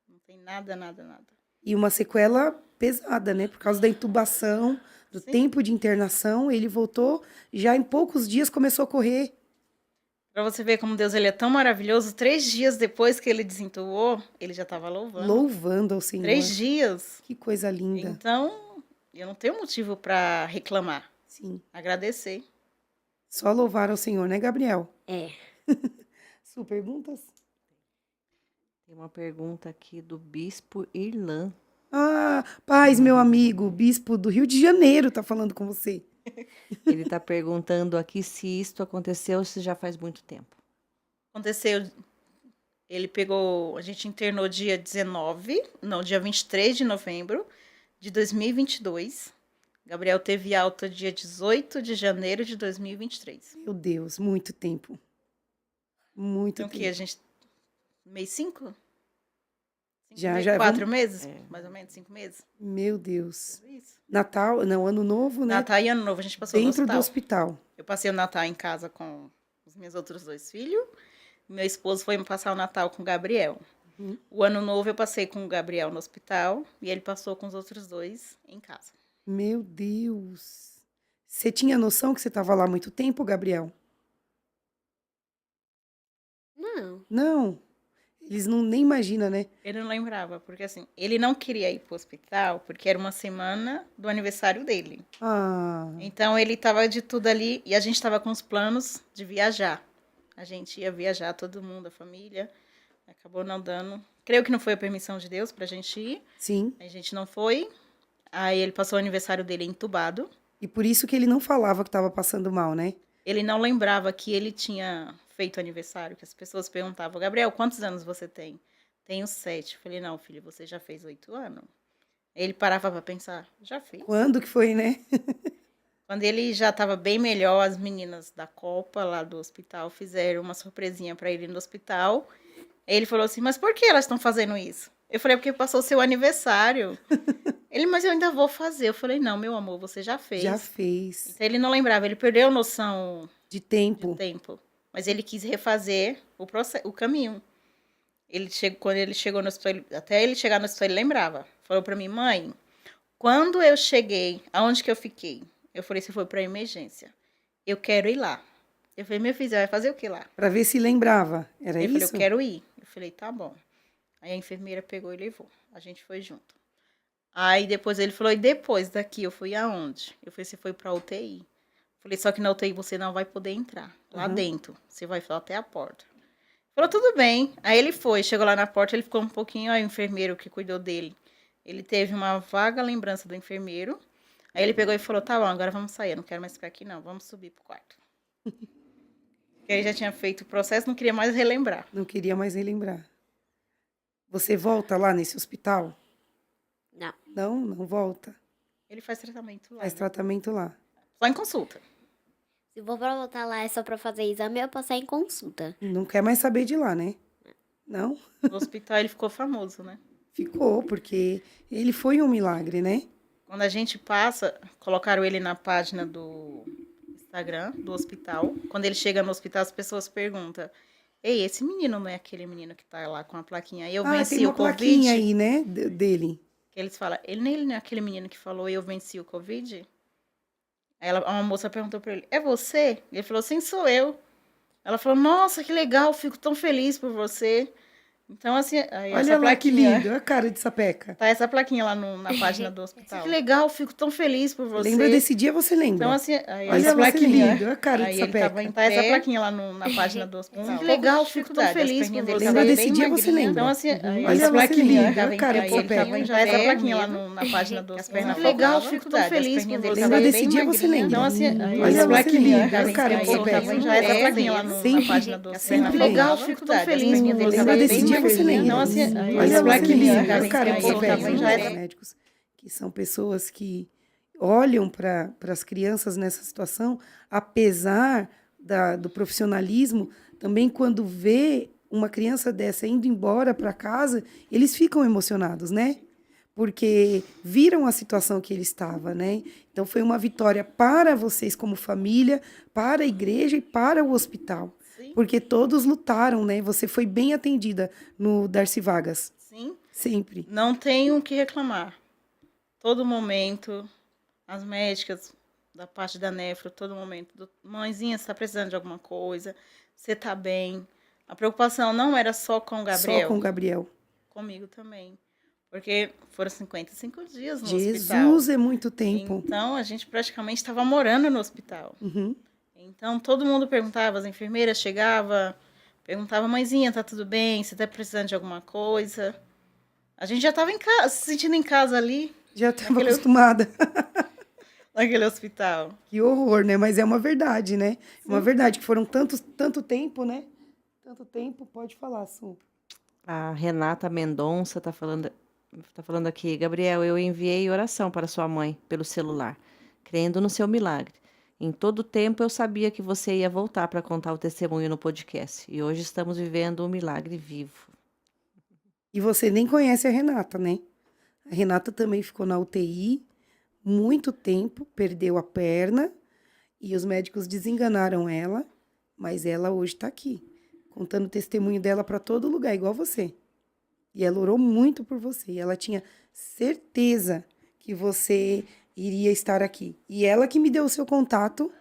Speaker 3: Não tem nada, nada, nada.
Speaker 1: E uma sequela pesada, né? Por causa da intubação, do
Speaker 3: Sim.
Speaker 1: tempo de internação, ele voltou, já em poucos dias começou a correr.
Speaker 3: Para você ver como Deus, ele é tão maravilhoso, 3 dias depois que ele desentubou, ele já estava louvando.
Speaker 1: Louvando ao Senhor.
Speaker 3: 3 dias.
Speaker 1: Que coisa linda.
Speaker 3: Então, eu não tenho motivo para reclamar.
Speaker 1: Sim.
Speaker 3: Agradecer.
Speaker 1: Só louvar ao Senhor, né, Gabriel?
Speaker 2: É.
Speaker 1: Su, perguntas?
Speaker 4: Tem uma pergunta aqui do Bispo Irlan.
Speaker 1: Ah, paz, meu amigo, bispo do Rio de Janeiro, tá falando com você.
Speaker 4: Ele está perguntando aqui se isto aconteceu ou se já faz muito tempo.
Speaker 3: Aconteceu, a gente internou dia 23 de novembro de 2022. Gabriel teve alta dia 18 de janeiro de 2023.
Speaker 1: Meu Deus, muito tempo. Muito
Speaker 3: Então,
Speaker 1: tempo.
Speaker 3: que a gente... mês 5?
Speaker 1: Já
Speaker 3: 4
Speaker 1: vamos-
Speaker 3: meses? Mais ou menos, 5 meses?
Speaker 1: Meu Deus.
Speaker 3: Isso.
Speaker 1: Natal, não, Ano Novo, né?
Speaker 3: Natal e Ano Novo, a gente passou no
Speaker 1: Dentro do
Speaker 3: hospital.
Speaker 1: hospital.
Speaker 3: Eu passei o Natal em casa com os meus outros 2 filhos. Meu esposo foi passar o Natal com o Gabriel.
Speaker 1: Uhum.
Speaker 3: O Ano Novo eu passei com o Gabriel no hospital e ele passou com os outros 2 em casa.
Speaker 1: Meu Deus. Você tinha noção que você estava lá há muito tempo, Gabriel?
Speaker 2: Não.
Speaker 1: Não. Eles não nem imaginam, né?
Speaker 3: Ele não lembrava, porque assim, ele não queria ir pro hospital porque era uma semana do aniversário dele.
Speaker 1: Ah,
Speaker 3: Então ele tava de tudo ali e a gente tava com os planos de viajar. A gente ia viajar, todo mundo, a família. Acabou não dando. Creio que não foi a permissão de Deus pra gente ir.
Speaker 1: Sim.
Speaker 3: A gente não foi. Aí ele passou o aniversário dele entubado.
Speaker 1: E por isso que ele não falava que estava passando mal, né?
Speaker 3: Ele não lembrava que ele tinha feito aniversário, que as pessoas perguntavam, Gabriel, quantos anos você tem? Tenho 7. Eu falei, não, filho, você já fez 8 anos. Ele parava pra pensar, já fiz.
Speaker 1: Quando que foi, né?
Speaker 3: Quando ele já estava bem melhor, as meninas da Copa lá do hospital fizeram uma surpresinha para ele no hospital. Aí ele falou assim, mas por que elas estão fazendo isso? Eu falei, porque passou o seu aniversário. Ele, mas eu ainda vou fazer. Eu falei, não, meu amor, você já fez.
Speaker 1: Já fez.
Speaker 3: Então ele não lembrava, ele perdeu a noção
Speaker 1: De tempo.
Speaker 3: de tempo. Mas ele quis refazer o caminho. Quando ele chegou no hospital, até ele chegar no hospital, ele lembrava. Falou para mim, mãe, quando eu cheguei, aonde que eu fiquei? Eu falei, você foi para emergência. Eu quero ir lá. Eu falei, meu filho, você vai fazer o que lá?
Speaker 1: Pra ver se lembrava. Era
Speaker 3: Ele
Speaker 1: isso?
Speaker 3: falou, eu quero ir. Eu falei, tá bom. Aí a enfermeira pegou e levou. A gente foi junto. Aí depois ele falou, e depois daqui eu fui aonde? Eu falei, você foi pra UTI. Eu falei, só que na UTI você não vai poder entrar. Lá dentro. Você vai só até a porta. Falou, tudo bem. Aí ele foi, chegou lá na porta, ele ficou um pouquinho, aí o enfermeiro que cuidou dele, ele teve uma vaga lembrança do enfermeiro. Aí ele pegou e falou, tá bom, agora vamos sair, eu não quero mais ficar aqui não, vamos subir pro quarto. Porque ele já tinha feito o processo, não queria mais relembrar.
Speaker 1: Não queria mais relembrar. Você volta lá nesse hospital?
Speaker 2: Não.
Speaker 1: Não, não volta.
Speaker 3: Ele faz tratamento lá,
Speaker 1: Faz
Speaker 3: né?
Speaker 1: tratamento lá.
Speaker 3: Só em consulta.
Speaker 2: Se for pra voltar lá é só pra fazer exame ou passar em consulta.
Speaker 1: Não quer mais saber de lá, né? Não?
Speaker 3: No hospital ele ficou famoso, né?
Speaker 1: Ficou, porque ele foi um milagre, né?
Speaker 3: Quando a gente passa, colocaram ele na página do Instagram, do hospital. Quando ele chega no hospital, as pessoas perguntam, ei, esse menino não é aquele menino que tá lá com a plaquinha? Aí eu venci
Speaker 1: tem uma
Speaker 3: o Covid.
Speaker 1: plaquinha aí, né? Dele.
Speaker 3: Que eles falam, ele não é aquele menino que falou, eu venci o Covid? Aí uma moça perguntou pra ele, é você? Ele falou, sim, sou eu. Ela falou, nossa, que legal, fico tão feliz por você. Então, assim, aí
Speaker 1: Olha
Speaker 3: essa
Speaker 1: lá que
Speaker 3: plaquinha,
Speaker 1: lindo, olha a cara de sapeca.
Speaker 3: tá essa plaquinha lá na página do hospital. Que legal, fico tão feliz por você.
Speaker 1: Lembra desse dia, você lembra?
Speaker 3: Então, assim, aí
Speaker 1: Olha
Speaker 3: essa
Speaker 1: lá que
Speaker 3: plaquinha.
Speaker 1: lindo, olha a cara de
Speaker 3: Aí ele
Speaker 1: sapeca.
Speaker 3: tava em pé, essa plaquinha lá na página do hospital. Que legal, fico tão feliz por você.
Speaker 1: Lembra desse dia, você lembra?
Speaker 3: Então, assim, aí
Speaker 1: Olha
Speaker 3: essa
Speaker 1: lá que
Speaker 3: plaquinha.
Speaker 1: lindo, olha a cara de
Speaker 3: Aí ele tava
Speaker 1: sapeca.
Speaker 3: em pé, essa plaquinha lá na página do hospital. Que legal, fico tão feliz por você.
Speaker 1: Lembra desse dia, você lembra?
Speaker 3: Então, assim, aí
Speaker 1: Olha
Speaker 3: essa
Speaker 1: lá que
Speaker 3: plaquinha.
Speaker 1: lindo, olha a cara de
Speaker 3: Aí ele tava
Speaker 1: sapeca.
Speaker 3: em pé, essa plaquinha lá na
Speaker 1: Sempre,
Speaker 3: página do hospital.
Speaker 1: sempre
Speaker 3: Que legal,
Speaker 1: bem.
Speaker 3: fico tão feliz por você.
Speaker 1: Lembra desse dia, você lembra?
Speaker 3: Então, assim, aí
Speaker 1: Olha
Speaker 3: essa
Speaker 1: lá que
Speaker 3: plaquinha.
Speaker 1: lindo, olha a cara de
Speaker 3: Aí ele
Speaker 1: sapeca.
Speaker 3: tava em pé,
Speaker 1: Os médicos, que são pessoas que olham para as crianças nessa situação, apesar do profissionalismo, também quando vê uma criança dessa indo embora para casa, eles ficam emocionados, né? Porque viram a situação que ele estava, né? Então foi uma vitória para vocês como família, para a igreja e para o hospital.
Speaker 3: Sim.
Speaker 1: Porque todos lutaram, né? Você foi bem atendida no Darcy Vargas.
Speaker 3: Sim.
Speaker 1: Sempre.
Speaker 3: Não tenho o que reclamar. Todo momento, as médicas da parte da nefro, todo momento, mãezinha, você está precisando de alguma coisa, você está bem. A preocupação não era só com o Gabriel.
Speaker 1: Só com o Gabriel.
Speaker 3: Comigo também. Porque foram 55 dias no
Speaker 1: Jesus,
Speaker 3: hospital.
Speaker 1: é muito tempo.
Speaker 3: Então, a gente praticamente estava morando no hospital.
Speaker 1: Uhum.
Speaker 3: Então, todo mundo perguntava, as enfermeiras chegavam, perguntavam, mãezinha, tá tudo bem? Você está precisando de alguma coisa? A gente já estava em casa, se sentindo em casa ali,
Speaker 1: Já estava acostumada.
Speaker 3: naquele hospital.
Speaker 1: Que horror, né? Mas é uma verdade, né? É uma verdade que foram tanto tempo, né? Tanto tempo, pode falar, Su.
Speaker 4: A Renata Mendonça tá falando aqui, Gabriel, eu enviei oração para sua mãe pelo celular, crendo no seu milagre. Em todo tempo eu sabia que você ia voltar para contar o testemunho no podcast. E hoje estamos vivendo um milagre vivo.
Speaker 1: E você nem conhece a Renata, né? A Renata também ficou na UTI muito tempo, perdeu a perna e os médicos desenganaram ela, mas ela hoje está aqui, contando o testemunho dela para todo lugar, igual você. E ela orou muito por você. E ela tinha certeza que você iria estar aqui. E ela que me deu o seu contato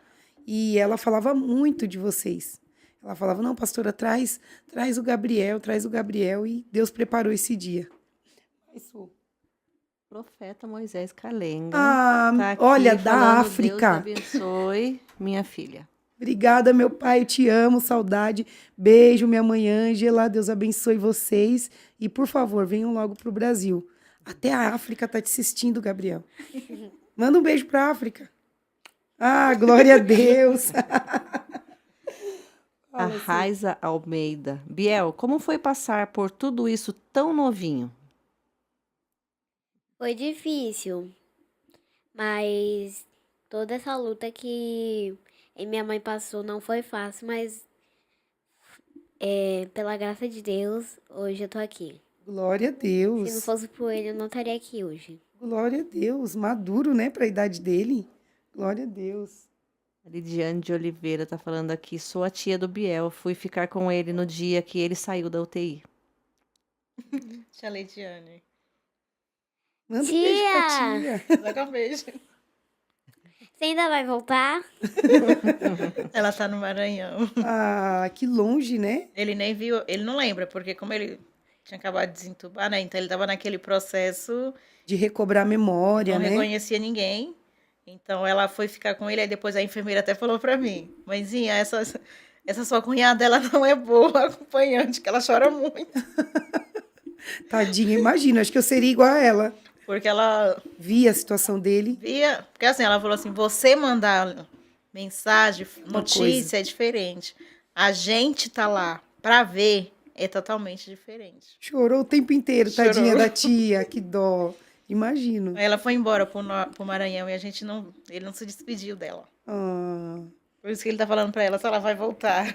Speaker 1: e ela falava muito de vocês. Ela falava, não, pastora, traz o Gabriel, e Deus preparou esse dia. Isso.
Speaker 4: Profeta Moisés Calenga.
Speaker 1: Ah,
Speaker 4: tá aqui
Speaker 1: olha, da
Speaker 4: falando,
Speaker 1: África.
Speaker 4: Deus abençoe minha filha.
Speaker 1: Obrigada, meu pai, eu te amo, saudade. Beijo, minha mãe Ângela, Deus abençoe vocês. E, por favor, venham logo pro Brasil. Até a África tá te assistindo, Gabriel. Manda um beijo pra África. Ah, glória a Deus.
Speaker 4: A
Speaker 1: Fala, Su.
Speaker 4: Raiza Almeida. Biel, como foi passar por tudo isso tão novinho?
Speaker 2: Foi difícil, mas toda essa luta que minha mãe passou não foi fácil, mas pela graça de Deus, hoje eu tô aqui.
Speaker 1: Glória a
Speaker 2: Se não
Speaker 1: Deus.
Speaker 2: fosse por ele, eu não estaria aqui hoje.
Speaker 1: Glória a Deus. Maduro, né, pra idade dele. Glória a Deus.
Speaker 4: A Lidiane de Oliveira tá falando aqui. Sou a tia do Biel. Fui ficar com ele no dia que ele saiu da UTI.
Speaker 3: Tia Leidiane.
Speaker 1: Manda um beijo pra
Speaker 2: Tia!
Speaker 1: tia.
Speaker 3: Dá um beijo.
Speaker 2: Você ainda vai voltar?
Speaker 3: Ela tá no Maranhão.
Speaker 1: Ah, que longe, né?
Speaker 3: Ele nem viu, ele não lembra, porque como ele tinha acabado de desentubar, né? Então ele tava naquele processo,
Speaker 1: De recobrar a memória,
Speaker 3: não
Speaker 1: né?
Speaker 3: reconhecia ninguém. Então ela foi ficar com ele, aí depois a enfermeira até falou pra mim, mãezinha, essa sua cunhada, ela não é boa acompanhante, que ela chora muito.
Speaker 1: Tadinha, imagina, acho que eu seria igual a ela.
Speaker 3: Porque ela
Speaker 1: Vi a situação dele.
Speaker 3: via, porque assim, ela falou assim, você mandar mensagem,
Speaker 1: Uma
Speaker 3: notícia é diferente. A gente tá lá pra ver, é totalmente diferente.
Speaker 1: Chorou o tempo inteiro,
Speaker 3: Chorou.
Speaker 1: tadinha da tia, que dó. Imagino.
Speaker 3: Aí ela foi embora pro Maranhão e ele não se despediu dela.
Speaker 1: Ah,
Speaker 3: Por isso que ele tá falando pra ela se ela vai voltar.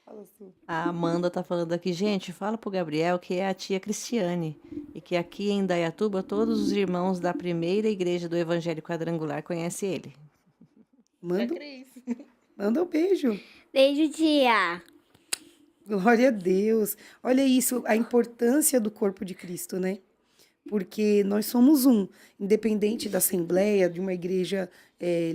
Speaker 1: fala, Su.
Speaker 4: A Amanda tá falando aqui. Gente, fala pro Gabriel que é a tia Cristiane. E que aqui em Indaiatuba todos os irmãos da primeira igreja do Evangelho Quadrangular conhecem ele.
Speaker 1: Manda,
Speaker 3: Cris.
Speaker 1: manda um beijo.
Speaker 2: Beijo, tia!
Speaker 1: Glória a Deus. Olha isso, a importância do corpo de Cristo, né? Porque nós somos um, independente da assembleia, de uma igreja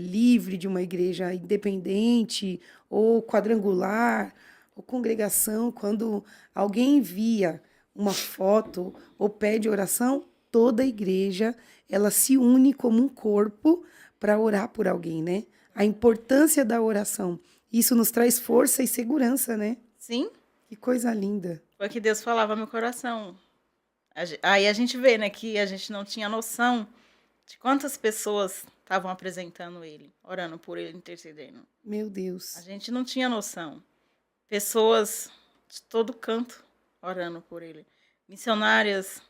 Speaker 1: livre, de uma igreja independente, ou quadrangular, ou congregação. Quando alguém envia uma foto ou pede oração, toda a igreja ela se une como um corpo para orar por alguém, né? A importância da oração. Isso nos traz força e segurança, né?
Speaker 3: Sim,
Speaker 1: Que coisa linda.
Speaker 3: foi o que Deus falava ao meu coração. Aí a gente vê, né, que a gente não tinha noção de quantas pessoas estavam apresentando ele, orando por ele, intercedendo.
Speaker 1: Meu
Speaker 3: A
Speaker 1: Deus.
Speaker 3: gente não tinha noção. Pessoas de todo canto orando por ele. Missionárias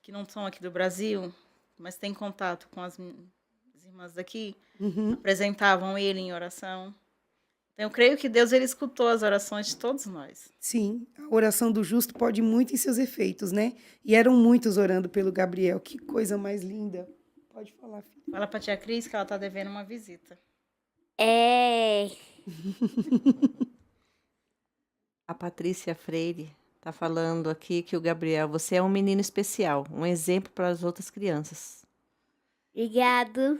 Speaker 3: que não são aqui do Brasil, mas têm contato com as irmãs daqui,
Speaker 1: Uhum.
Speaker 3: apresentavam ele em oração. Então, eu creio que Deus ele escutou as orações de todos nós.
Speaker 1: Sim, a oração do justo pode muito em seus efeitos, né? E eram muitos orando pelo Gabriel. Que coisa mais linda. Pode falar, filha.
Speaker 3: Fala pra tia Cris que ela tá devendo uma visita.
Speaker 2: É.
Speaker 4: A Patrícia Freire tá falando aqui que o Gabriel, você é um menino especial, um exemplo para as outras crianças.
Speaker 2: Obrigado.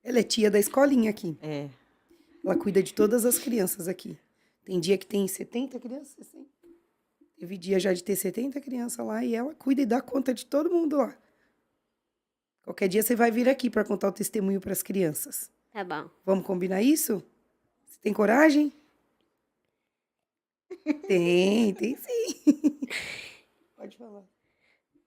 Speaker 1: Ela é tia da escolinha aqui.
Speaker 4: É.
Speaker 1: Ela cuida de todas as crianças aqui. Tem dia que tem 70 crianças, 60. Teve dia já de ter 70 crianças lá e ela cuida e dá conta de todo mundo lá. Qualquer dia você vai vir aqui para contar o testemunho para as crianças.
Speaker 2: Tá bom.
Speaker 1: Vamos combinar isso? Você tem coragem? Tem sim. Pode falar.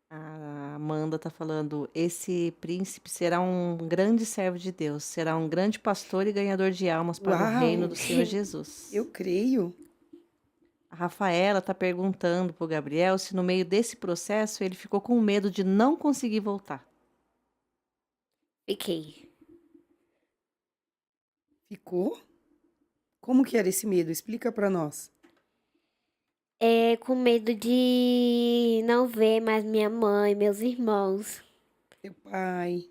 Speaker 4: A Amanda tá falando, esse príncipe será um grande servo de Deus, será um grande pastor e ganhador de almas para o
Speaker 1: Uau!
Speaker 4: reino do Senhor Jesus.
Speaker 1: Eu creio.
Speaker 4: A Rafaela tá perguntando pro Gabriel se no meio desse processo ele ficou com medo de não conseguir voltar.
Speaker 2: Fiquei.
Speaker 1: Ficou? Como que era esse medo? Explica para nós.
Speaker 2: Com medo de não ver mais minha mãe, meus irmãos.
Speaker 1: Seu pai.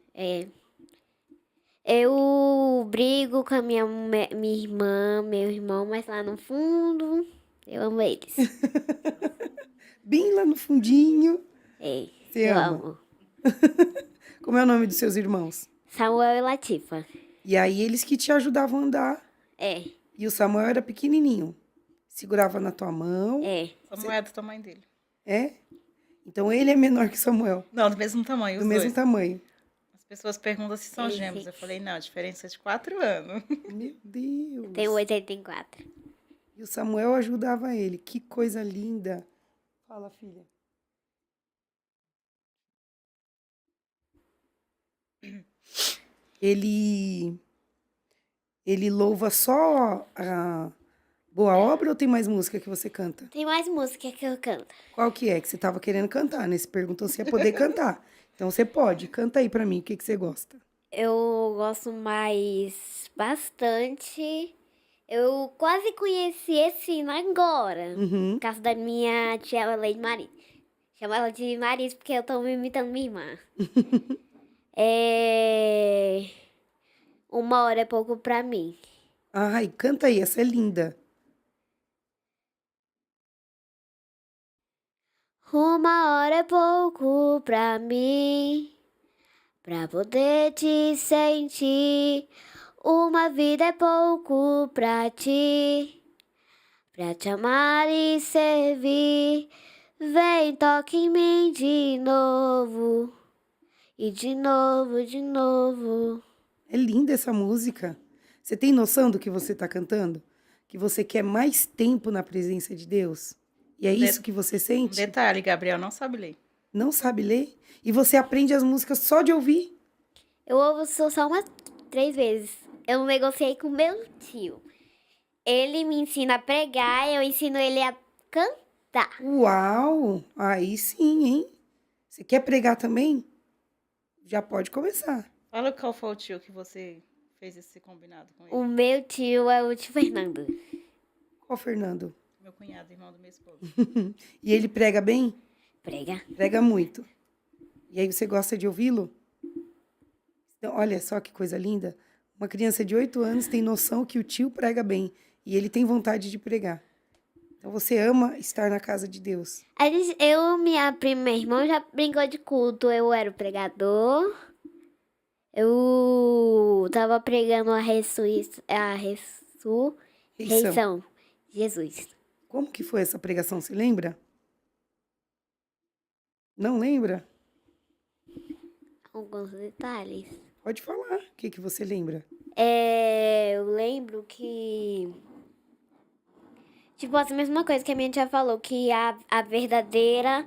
Speaker 2: Eu brigo com a minha irmã, meu irmão, mas lá no fundo, eu amo eles.
Speaker 1: Bem lá no fundinho. Você
Speaker 2: Eu
Speaker 1: ama.
Speaker 2: amo.
Speaker 1: Como é o nome dos seus irmãos?
Speaker 2: Samuel e Latifa.
Speaker 1: E aí eles que te ajudavam a andar. E o Samuel era pequenininho. Segurava na tua mão.
Speaker 3: Samuel é do tamanho dele.
Speaker 1: É? Então ele é menor que Samuel.
Speaker 3: Não, do mesmo tamanho, os
Speaker 1: Do mesmo
Speaker 3: dois.
Speaker 1: tamanho.
Speaker 3: Mas pessoas perguntam se são gêmeos. Eu falei, não, a diferença é de 4 anos.
Speaker 1: Meu Deus.
Speaker 2: Tem 84.
Speaker 1: E o Samuel ajudava ele. Que coisa linda. Fala, filha. Ele louva só a boa obra ou tem mais música que você canta?
Speaker 2: Tem mais música que eu canto.
Speaker 1: Qual que é que você estava querendo cantar, né? Você perguntou se ia poder cantar. Então você pode. Canta aí pra mim o que você gosta.
Speaker 2: Eu gosto mais bastante. Eu quase conheci esse hino agora.
Speaker 1: Uhum.
Speaker 2: Por causa da minha tia Lady Maris. Chamo ela de Maris porque eu tô imitando minha irmã. Uma hora é pouco pra mim.
Speaker 1: Ai, canta aí, essa é linda.
Speaker 2: Uma hora é pouco pra mim, pra poder te sentir. Uma vida é pouco pra ti, pra te amar e servir. Vem, toque em mim de novo, e de novo, de novo.
Speaker 1: É linda essa música. Você tem noção do que você está cantando? Que você quer mais tempo na presença de Deus? E é isso que você
Speaker 3: Um
Speaker 1: sente?
Speaker 3: detalhe, Gabriel não sabe ler.
Speaker 1: Não sabe ler? E você aprende as músicas só de ouvir?
Speaker 2: Eu ouvo só umas 3 vezes. Eu negociei com meu tio. Ele me ensina a pregar, eu ensino ele a cantar.
Speaker 1: Uau! Aí sim, hein? Você quer pregar também? Já pode começar.
Speaker 3: Fala qual foi o tio que você fez esse combinado com ele.
Speaker 2: O meu tio é o tio Fernando.
Speaker 1: Qual, Fernando?
Speaker 3: Meu cunhado, irmão do meu esposo.
Speaker 1: E ele prega bem?
Speaker 2: Prega.
Speaker 1: Prega muito. E aí você gosta de ouvi-lo? Então, olha só que coisa linda. Uma criança de 8 anos tem noção que o tio prega bem. E ele tem vontade de pregar. Então você ama estar na casa de Deus.
Speaker 2: Minha prima e meu irmão já brincou de culto. Eu era o pregador. Eu tava pregando a ressurreição.
Speaker 1: Reição.
Speaker 2: Jesus.
Speaker 1: Como que foi essa pregação? Você lembra? Não lembra?
Speaker 2: Alguns detalhes.
Speaker 1: Pode falar. O que que você lembra?
Speaker 2: Eu lembro que... Tipo, essa mesma coisa que a minha tia falou, que a verdadeira...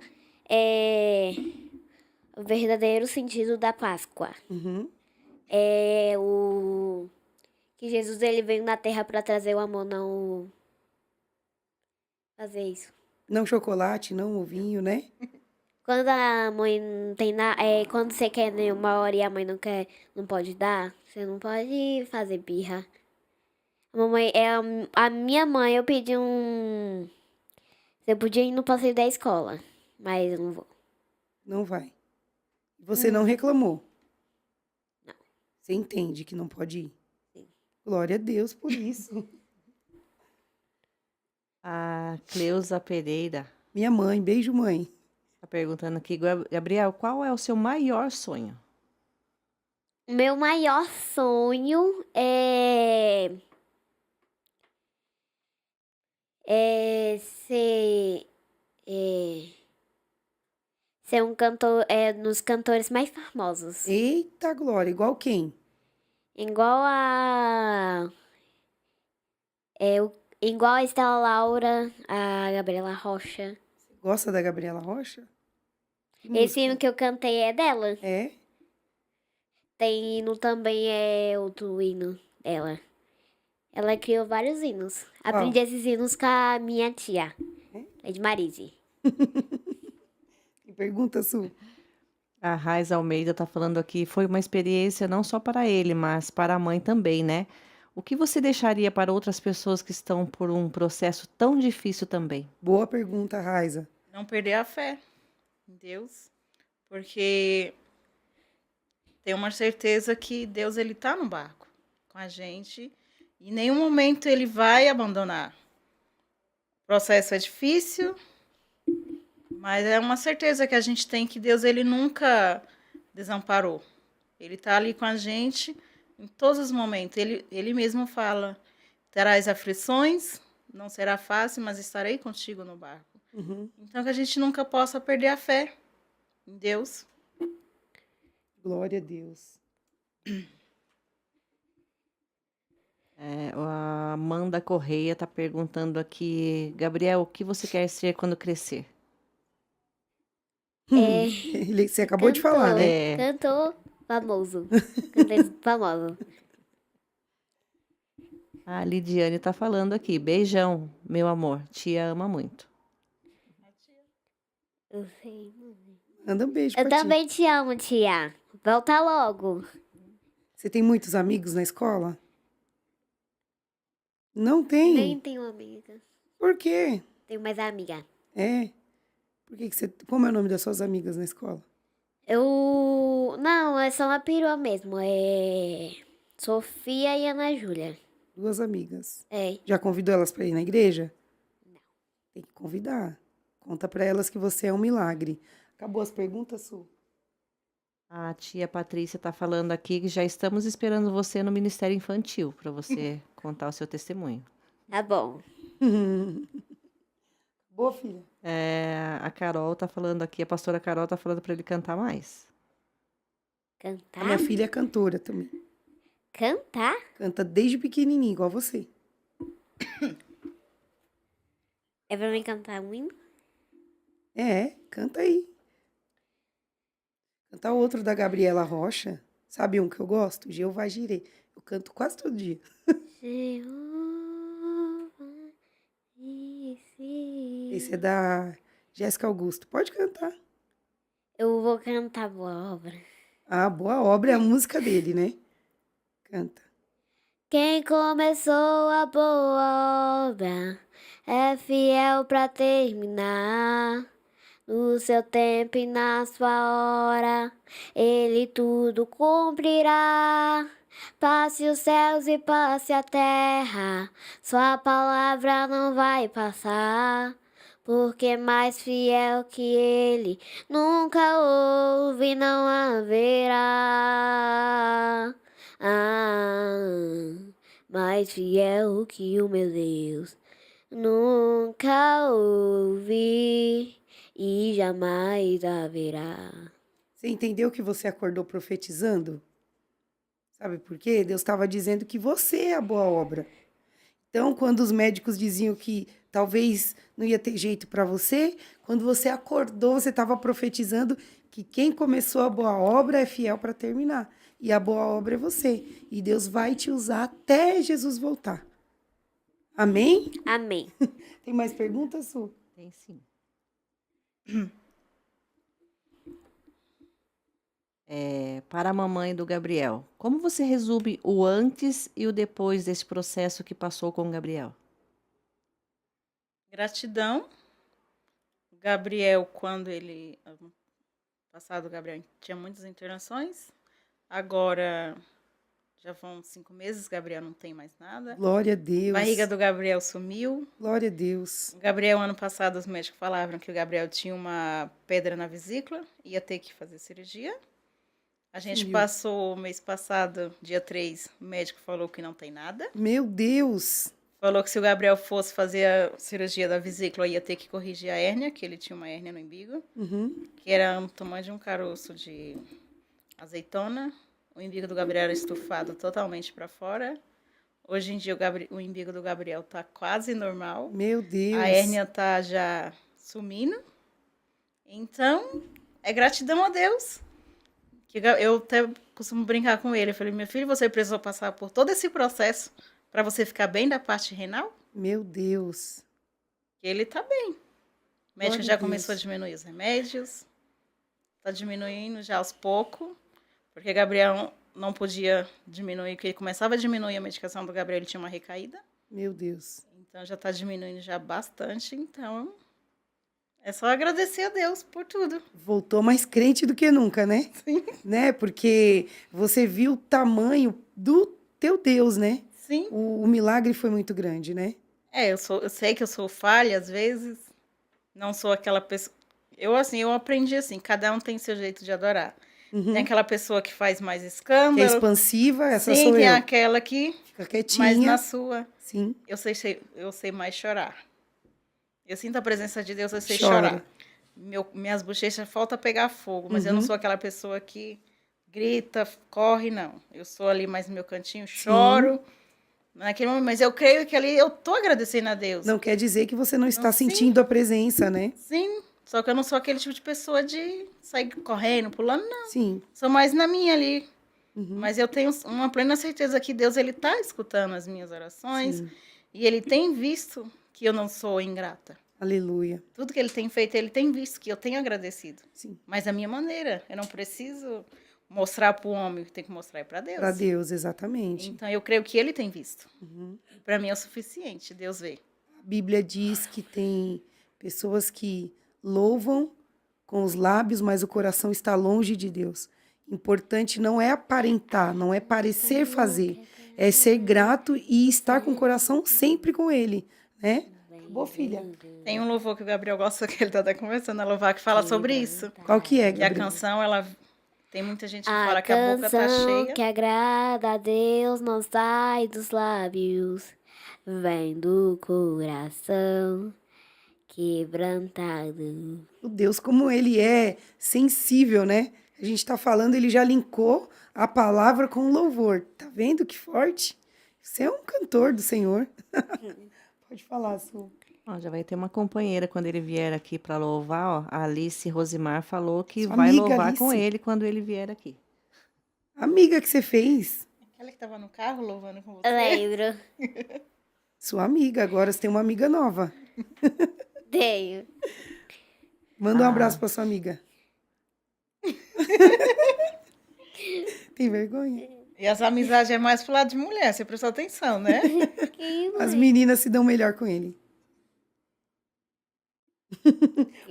Speaker 2: o verdadeiro sentido da Páscoa.
Speaker 1: Uhum.
Speaker 2: É que Jesus ele veio na Terra para trazer o amor, não fazer isso.
Speaker 1: Não chocolate, não ovinho, né?
Speaker 2: Quando a mãe não tem nada, quando você quer nenhuma hora e a mãe não quer, não pode dar, você não pode fazer birra. A minha mãe, eu pedi você podia ir no passeio da escola, mas eu não vou.
Speaker 1: Não vai. Você não reclamou?
Speaker 2: Não.
Speaker 1: Você entende que não pode ir?
Speaker 2: Sim.
Speaker 1: Glória a Deus por isso.
Speaker 4: A Cleusa Pereira
Speaker 1: Minha mãe, beijo, mãe.
Speaker 4: está perguntando aqui, Gabriel, qual é o seu maior sonho?
Speaker 2: Meu maior sonho é ser um cantor, nos cantores mais famosos.
Speaker 1: Eita, Glória, igual quem?
Speaker 2: Igual igual a Estela Laura, a Gabriela Rocha.
Speaker 1: Você gosta da Gabriela Rocha? Que
Speaker 2: Esse
Speaker 1: música?
Speaker 2: hino que eu cantei é dela.
Speaker 1: É?
Speaker 2: Tem hino também, outro hino dela. Ela criou vários hinos. Aprendi esses hinos com a minha tia, Lady Marise.
Speaker 1: Que pergunta, Su?
Speaker 4: A Raiz Almeida está falando aqui, foi uma experiência não só para ele, mas para a mãe também, né? O que você deixaria para outras pessoas que estão por um processo tão difícil também?
Speaker 1: Boa pergunta, Raiza.
Speaker 3: Não perder a fé em Deus, porque tem uma certeza que Deus ele tá no barco com a gente e em nenhum momento ele vai abandonar. O processo é difícil, mas é uma certeza que a gente tem que Deus ele nunca desamparou. Ele tá ali com a gente em todos os momentos. Ele mesmo fala: terás aflições, não será fácil, mas estarei contigo no barco.
Speaker 1: Uhum.
Speaker 3: Então que a gente nunca possa perder a fé em Deus.
Speaker 1: Glória a Deus.
Speaker 4: A Amanda Correia está perguntando aqui, Gabriel, o que você quer ser quando crescer?
Speaker 1: Você acabou de falar, né?
Speaker 2: Cantor famoso. Cantor famoso.
Speaker 4: A Lidiane está falando aqui, beijão, meu amor, te ama muito.
Speaker 2: Eu sei.
Speaker 1: Manda um beijo
Speaker 2: Eu
Speaker 1: pra ti.
Speaker 2: também te amo, tia. Volta logo.
Speaker 1: Você tem muitos amigos na escola? Não tem?
Speaker 2: Nem tenho amiga.
Speaker 1: Por quê?
Speaker 2: Tenho mais amiga.
Speaker 1: É? Por que você... Como é o nome das suas amigas na escola?
Speaker 2: Não, é só uma perua mesmo. É Sofia e Ana Júlia.
Speaker 1: 2 amigas.
Speaker 2: É.
Speaker 1: Já convidou elas pra ir na igreja? Não. Tem que convidar. Conta pra elas que você é um milagre. Acabou as perguntas, Su?
Speaker 4: A tia Patrícia está falando aqui que já estamos esperando você no Ministério Infantil para você contar o seu testemunho.
Speaker 2: Tá bom.
Speaker 1: Boa, filha.
Speaker 4: A Carol está falando aqui, a pastora Carol está falando para ele cantar mais.
Speaker 1: A
Speaker 2: Cantar?
Speaker 1: minha filha é cantora também.
Speaker 2: Cantar?
Speaker 1: Canta desde pequenininho, igual você.
Speaker 2: É pra mim cantar um hino?
Speaker 1: É, canta aí. Canta outro da Gabriela Rocha. Sabe um que eu gosto? Jeová Jireh. Eu canto quase todo dia. Esse é da Jéssica Augusto. Pode cantar.
Speaker 2: Eu vou cantar Boa Obra.
Speaker 1: Ah, Boa Obra é a música dele, né? Canta.
Speaker 2: Quem começou a boa obra é fiel pra terminar. No seu tempo e na sua hora, ele tudo cumprirá. Passe os céus e passe a terra, sua palavra não vai passar. Porque mais fiel que ele nunca houve, não haverá. Mais fiel que o meu Deus nunca houve e jamais haverá.
Speaker 1: Você entendeu que você acordou profetizando? Sabe por quê? Deus estava dizendo que você é a boa obra. Então, quando os médicos diziam que talvez não ia ter jeito para você, quando você acordou, você estava profetizando que quem começou a boa obra é fiel para terminar. E a boa obra é você. E Deus vai te usar até Jesus voltar. Amém?
Speaker 2: Amém.
Speaker 1: Tem mais perguntas, Su?
Speaker 4: Tem sim. Para a mamãe do Gabriel, como você resume o antes e o depois desse processo que passou com o Gabriel?
Speaker 3: Gratidão. O Gabriel, quando ele... ano passado, o Gabriel tinha muitas internações. Agora, já vão 5 meses, Gabriel não tem mais nada.
Speaker 1: Glória a Deus.
Speaker 3: A barriga do Gabriel sumiu.
Speaker 1: Glória a Deus.
Speaker 3: O Gabriel, ano passado, os médicos falavam que o Gabriel tinha uma pedra na vesícula, ia ter que fazer cirurgia. A gente
Speaker 1: Sumiu.
Speaker 3: passou o mês passado, dia 3, o médico falou que não tem nada.
Speaker 1: Meu Deus.
Speaker 3: Falou que se o Gabriel fosse fazer a cirurgia da vesícula, ia ter que corrigir a hérnia, que ele tinha uma hérnia no umbigo,
Speaker 1: Uhum.
Speaker 3: que era o tamanho de um caroço de azeitona. O umbigo do Gabriel era estufado totalmente para fora. Hoje em dia, o umbigo do Gabriel está quase normal.
Speaker 1: Meu Deus.
Speaker 3: A hérnia está já sumindo. Então, é gratidão a Deus. Que eu até costumo brincar com ele. Eu falei, meu filho, você precisou passar por todo esse processo para você ficar bem da parte renal?
Speaker 1: Meu Deus.
Speaker 3: Que ele está bem. O médico
Speaker 1: Glória
Speaker 3: já
Speaker 1: a
Speaker 3: começou a
Speaker 1: Deus.
Speaker 3: diminuir os remédios. Está diminuindo já aos poucos. Porque Gabriel não podia diminuir, porque ele começava a diminuir a medicação do Gabriel, ele tinha uma recaída.
Speaker 1: Meu Deus.
Speaker 3: Então já está diminuindo já bastante. Então é só agradecer a Deus por tudo.
Speaker 1: Voltou mais crente do que nunca, né?
Speaker 3: Sim.
Speaker 1: Né? Porque você viu o tamanho do teu Deus, né?
Speaker 3: Sim.
Speaker 1: O milagre foi muito grande, né?
Speaker 3: Eu sei que eu sou falha às vezes. Não sou aquela pessoa. Eu aprendi assim, cada um tem seu jeito de adorar.
Speaker 1: Uhum.
Speaker 3: Tem aquela pessoa que faz mais
Speaker 1: Que é
Speaker 3: escândalo.
Speaker 1: expansiva, essa
Speaker 3: Sim,
Speaker 1: sou
Speaker 3: tem
Speaker 1: eu.
Speaker 3: aquela que.
Speaker 1: Fica quietinha.
Speaker 3: Mas na sua,
Speaker 1: Sim.
Speaker 3: eu sei mais chorar. Eu sinto a presença de Deus, eu sei
Speaker 1: Chora.
Speaker 3: chorar. Minhas bochechas falta pegar fogo, mas eu não sou aquela pessoa que grita, corre, não. Eu sou ali mais no meu cantinho, choro. Naquele momento, mas eu creio que ali eu tô agradecendo a Deus.
Speaker 1: Não quer dizer que você não está
Speaker 3: Não, sim.
Speaker 1: sentindo a presença, né?
Speaker 3: Sim, só que eu não sou aquele tipo de pessoa de sair correndo, pulando, não.
Speaker 1: Sim.
Speaker 3: Sou mais na minha ali. Mas eu tenho uma plena certeza que Deus, ele tá escutando as minhas orações.
Speaker 1: Sim.
Speaker 3: E ele tem visto que eu não sou ingrata.
Speaker 1: Aleluia.
Speaker 3: Tudo que ele tem feito, ele tem visto que eu tenho agradecido.
Speaker 1: Sim.
Speaker 3: Mas a minha maneira, eu não preciso mostrar para o homem, tem que mostrar é para Deus.
Speaker 1: Para Deus, exatamente.
Speaker 3: Então eu creio que ele tem visto. Para mim é o suficiente, Deus vê.
Speaker 1: A Bíblia diz que tem pessoas que louvam com os lábios, mas o coração está longe de Deus. Importante não é aparentar, não é parecer fazer, é ser grato e estar com o coração sempre com Ele, né? Boa filha.
Speaker 3: Tem um louvor que o Gabriel gosta, que ele tá até começando a louvar, que fala sobre isso.
Speaker 1: Qual que é,
Speaker 3: Que a
Speaker 1: Gabriel?
Speaker 3: canção, ela tem muita gente que
Speaker 2: A
Speaker 3: fala que a boca tá
Speaker 2: canção
Speaker 3: cheia.
Speaker 2: que agrada a Deus não sai dos lábios, vem do coração quebrantado.
Speaker 1: O Deus, como Ele é sensível, né? A gente está falando, Ele já linkou a palavra com o louvor. Tá vendo que forte? Você é um cantor do Senhor. Pode falar, Su.
Speaker 4: Ó, já vai ter uma companheira quando ele vier aqui para louvar, ó. A Alice Rosimar falou que
Speaker 1: Sua
Speaker 4: vai
Speaker 1: amiga,
Speaker 4: louvar com
Speaker 1: Alice.
Speaker 4: ele quando ele vier aqui.
Speaker 1: Amiga que você fez.
Speaker 3: Aquela que tava no carro louvando com você.
Speaker 2: Lembro.
Speaker 1: Sua amiga, agora você tem uma amiga nova.
Speaker 2: Tenho.
Speaker 1: Manda um abraço pra sua amiga. Tem vergonha?
Speaker 3: E as amizades é mais pro lado de mulher, você prestou atenção, né?
Speaker 1: As meninas se dão melhor com ele.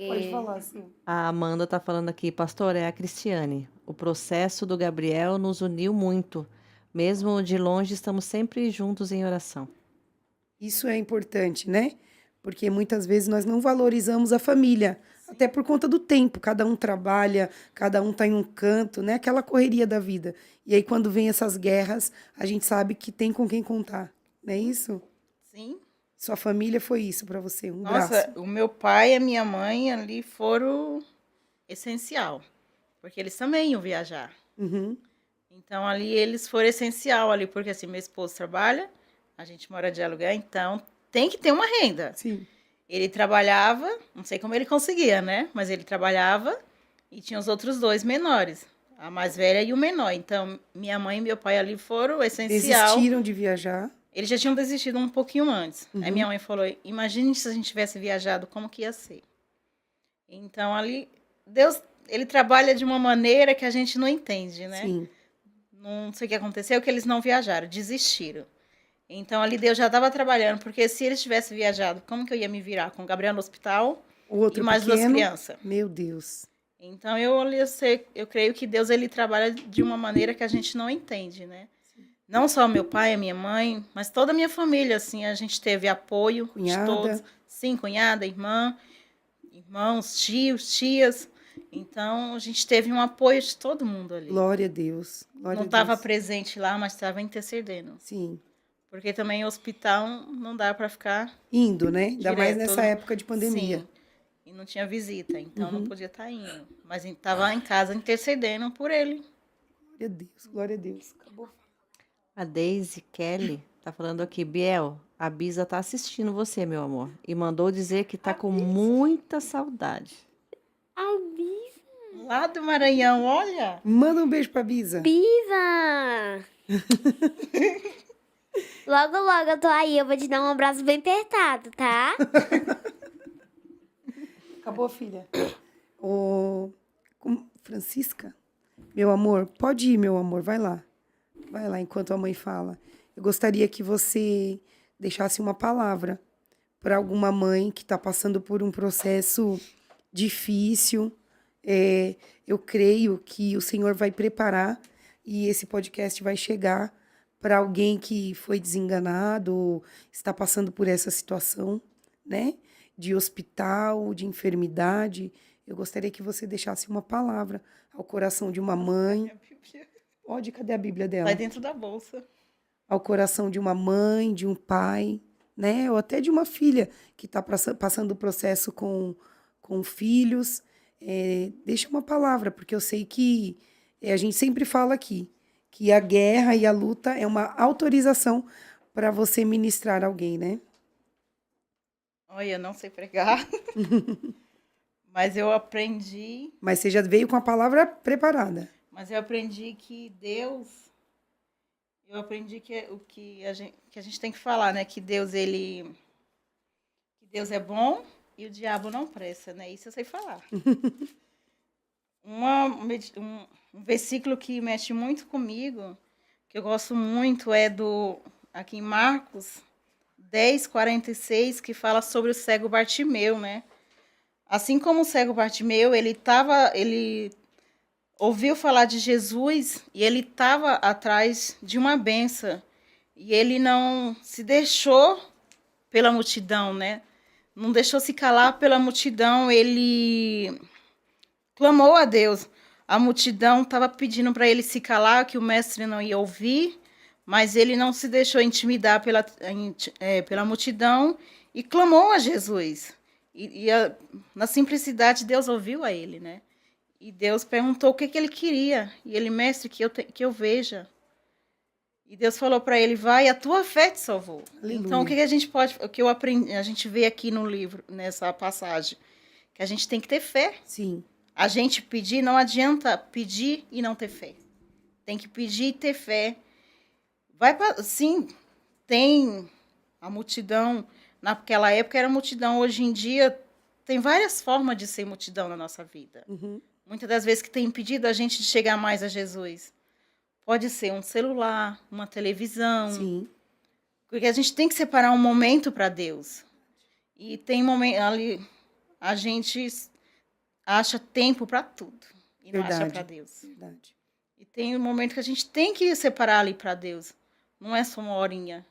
Speaker 1: Pode falar, Su.
Speaker 4: A Amanda tá falando aqui, pastor, é a Cristiane. O processo do Gabriel nos uniu muito. Mesmo de longe, estamos sempre juntos em oração.
Speaker 1: Isso é importante, né? Porque muitas vezes nós não valorizamos a família, até por conta do tempo. Cada um trabalha, cada um está em um canto, né? Aquela correria da vida. E aí, quando vem essas guerras, a gente sabe que tem com quem contar, não é isso?
Speaker 3: Sim.
Speaker 1: Sua família foi isso para você, um
Speaker 3: Nossa,
Speaker 1: braço.
Speaker 3: o meu pai e a minha mãe ali foram essencial. Porque eles também iam viajar.
Speaker 1: Uhum.
Speaker 3: Então, ali, eles foram essencial ali. Porque, assim, meu esposo trabalha, a gente mora de aluguel, então tem que ter uma renda.
Speaker 1: Sim.
Speaker 3: Ele trabalhava, não sei como ele conseguia, né? Mas ele trabalhava e tinha os outros dois menores. A mais velha e o menor. Então, minha mãe e meu pai ali foram essencial.
Speaker 1: Desistiram de viajar.
Speaker 3: Eles já tinham desistido um pouquinho antes. Aí minha mãe falou, imagine se a gente tivesse viajado, como que ia ser? Então, ali, Deus, ele trabalha de uma maneira que a gente não entende, né?
Speaker 1: Sim.
Speaker 3: Não sei o que aconteceu, que eles não viajaram, desistiram. Então, ali Deus já estava trabalhando, porque se eles tivessem viajado, como que eu ia me virar? Com o Gabriel no hospital
Speaker 1: O outro
Speaker 3: e mais duas
Speaker 1: pequeno.
Speaker 3: crianças.
Speaker 1: Meu Deus.
Speaker 3: Então, eu creio que Deus, ele trabalha de uma maneira que a gente não entende, né? Não só meu pai, a minha mãe, mas toda a minha família, assim, a gente teve apoio
Speaker 1: Cunhada.
Speaker 3: de todos. Sim, cunhada, irmã, irmãos, tios, tias. Então, a gente teve um apoio de todo mundo ali.
Speaker 1: Glória a Deus. Glória
Speaker 3: Não
Speaker 1: a
Speaker 3: estava
Speaker 1: Deus.
Speaker 3: presente lá, mas estava intercedendo.
Speaker 1: Sim.
Speaker 3: Porque também o hospital não dá para ficar
Speaker 1: Indo, né? Ainda mais
Speaker 3: direto.
Speaker 1: nessa época de pandemia.
Speaker 3: Sim. E não tinha visita, então não podia estar indo. Mas estava em casa intercedendo por ele.
Speaker 1: Glória a Deus, glória a Deus. Acabou.
Speaker 4: A Daisy Kelly tá falando aqui, Biel, a Bisa tá assistindo você, meu amor. E mandou dizer que tá com muita saudade.
Speaker 2: A Bisa.
Speaker 3: Lá do Maranhão, olha.
Speaker 1: Manda um beijo pra Bisa.
Speaker 2: Bisa! Logo, logo eu tô aí, eu vou te dar um abraço bem apertado, tá?
Speaker 1: Acabou, filha. Francisca, meu amor, pode ir, meu amor, vai lá. Vai lá enquanto a mãe fala. Eu gostaria que você deixasse uma palavra para alguma mãe que está passando por um processo difícil. Eu creio que o Senhor vai preparar e esse podcast vai chegar para alguém que foi desenganado ou está passando por essa situação, né? De hospital, de enfermidade. Eu gostaria que você deixasse uma palavra ao coração de uma mãe. Pode, cadê a Bíblia dela?
Speaker 3: Vai dentro da bolsa.
Speaker 1: Ao coração de uma mãe, de um pai, né? Ou até de uma filha que está passando o processo com filhos. Deixa uma palavra, porque eu sei que A gente sempre fala aqui que a guerra e a luta é uma autorização para você ministrar alguém, né?
Speaker 3: Olha, eu não sei pregar, mas eu aprendi,
Speaker 1: Mas você já veio com a palavra preparada.
Speaker 3: que Deus, eu aprendi que que a gente tem que falar, né? Que Deus é bom e o diabo não presta, né? Isso eu sei falar. Um versículo que mexe muito comigo, que eu gosto muito, é aqui em Marcos 10:46, que fala sobre o cego Bartimeu, né? Assim como o cego Bartimeu, ele ouviu falar de Jesus e ele estava atrás de uma benção. E ele não se deixou pela multidão, né? Não deixou se calar pela multidão, ele clamou a Deus. A multidão estava pedindo para ele se calar, que o mestre não ia ouvir, mas ele não se deixou intimidar pela multidão e clamou a Jesus. Na simplicidade, Deus ouviu a ele, né? E Deus perguntou o que ele queria. E ele, mestre, que eu veja. E Deus falou para ele, vai, a tua fé te salvou.
Speaker 1: Aleluia.
Speaker 3: Então, o que a gente pode, o que eu aprendi, a gente vê aqui no livro, nessa passagem, que a gente tem que ter fé.
Speaker 1: Sim.
Speaker 3: A gente pedir, não adianta pedir e não ter fé. Tem que pedir e ter fé. Sim, tem a multidão. Naquela época era multidão. Hoje em dia tem várias formas de ser multidão na nossa vida.
Speaker 1: Uhum.
Speaker 3: Muitas das vezes que tem impedido a gente de chegar mais a Jesus. Pode ser um celular, uma televisão.
Speaker 1: Sim.
Speaker 3: Porque a gente tem que separar um momento para Deus. E tem momento ali, a gente acha tempo para tudo e não acha para Deus.
Speaker 1: Verdade.
Speaker 3: E tem um momento que a gente tem que separar ali para Deus. Não é só uma horinha.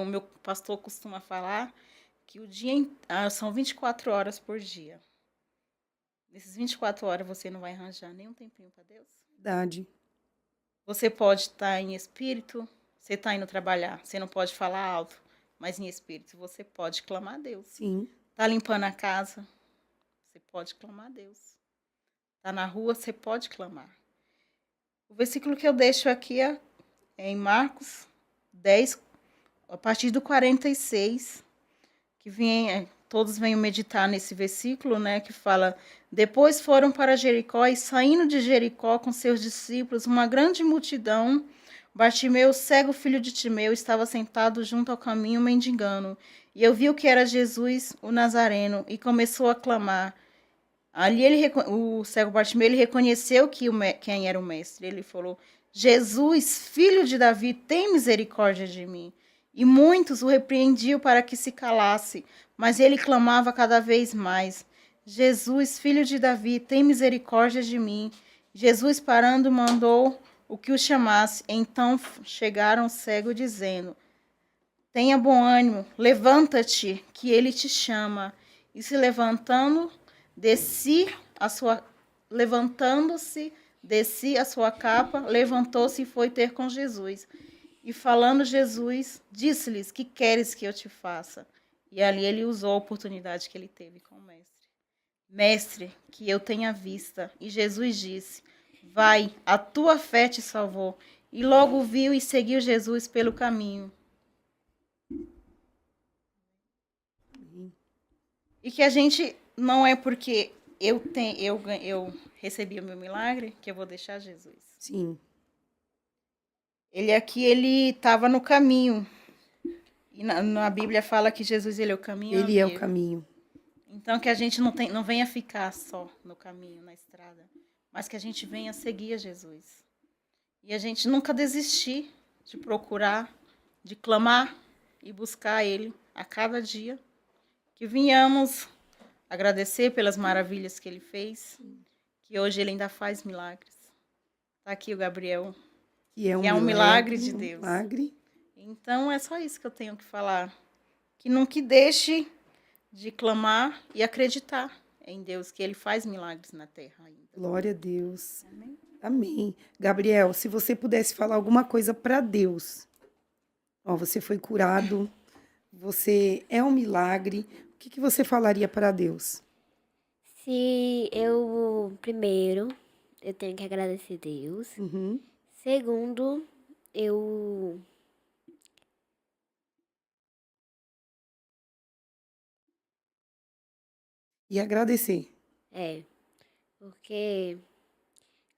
Speaker 3: O meu pastor costuma falar que o dia são 24 horas por dia. Nesses 24 horas você não vai arranjar nenhum tempinho para Deus.
Speaker 1: Verdade.
Speaker 3: Você pode estar em espírito, você está indo trabalhar, você não pode falar alto, mas em espírito você pode clamar a Deus.
Speaker 1: Sim.
Speaker 3: Está limpando a casa, você pode clamar a Deus. Está na rua, você pode clamar. O versículo que eu deixo aqui é em Marcos 10, a partir do 46, que todos venham meditar nesse versículo, né, que fala: depois foram para Jericó, e saindo de Jericó com seus discípulos, uma grande multidão, Bartimeu, cego filho de Timeu, estava sentado junto ao caminho mendigando. E eu vi que era Jesus, o Nazareno, e começou a clamar. Ali o cego Bartimeu, ele reconheceu quem era o mestre. Ele falou: Jesus, filho de Davi, tem misericórdia de mim. E muitos o repreendiam para que se calasse, mas ele clamava cada vez mais: Jesus, filho de Davi, tem misericórdia de mim. Jesus, parando, mandou o que o chamasse. Então chegaram o cego, dizendo: tenha bom ânimo, levanta-te, que ele te chama. E se levantando-se, desci a sua capa, levantou-se e foi ter com Jesus. E falando Jesus, disse-lhes: que queres que eu te faça? E ali ele usou a oportunidade que ele teve com o mestre. Mestre, que eu tenha vista. E Jesus disse: vai, a tua fé te salvou. E logo viu e seguiu Jesus pelo caminho. E que a gente, não é porque eu recebi o meu milagre que eu vou deixar Jesus.
Speaker 1: Sim.
Speaker 3: Ele estava no caminho. E na Bíblia fala que Jesus, ele é o caminho.
Speaker 1: Ele é o caminho.
Speaker 3: Então que a gente não venha ficar só no caminho, na estrada, mas que a gente venha seguir a Jesus. E a gente nunca desistir de procurar, de clamar e buscar Ele a cada dia. Que venhamos agradecer pelas maravilhas que Ele fez, que hoje Ele ainda faz milagres. Está aqui o Gabriel,
Speaker 1: que é
Speaker 3: um milagre de Deus.
Speaker 1: Milagre.
Speaker 3: Então é só isso que eu tenho que falar. Que não deixe de clamar e acreditar em Deus, que Ele faz milagres na terra ainda.
Speaker 1: Glória a Deus.
Speaker 3: Amém.
Speaker 1: Amém. Gabriel, se você pudesse falar alguma coisa para Deus. Ó, você foi curado, você é um milagre. O que você falaria para Deus?
Speaker 2: Se eu, primeiro, eu tenho que agradecer Deus.
Speaker 1: Uhum.
Speaker 2: Segundo, eu
Speaker 1: E agradecer.
Speaker 2: porque,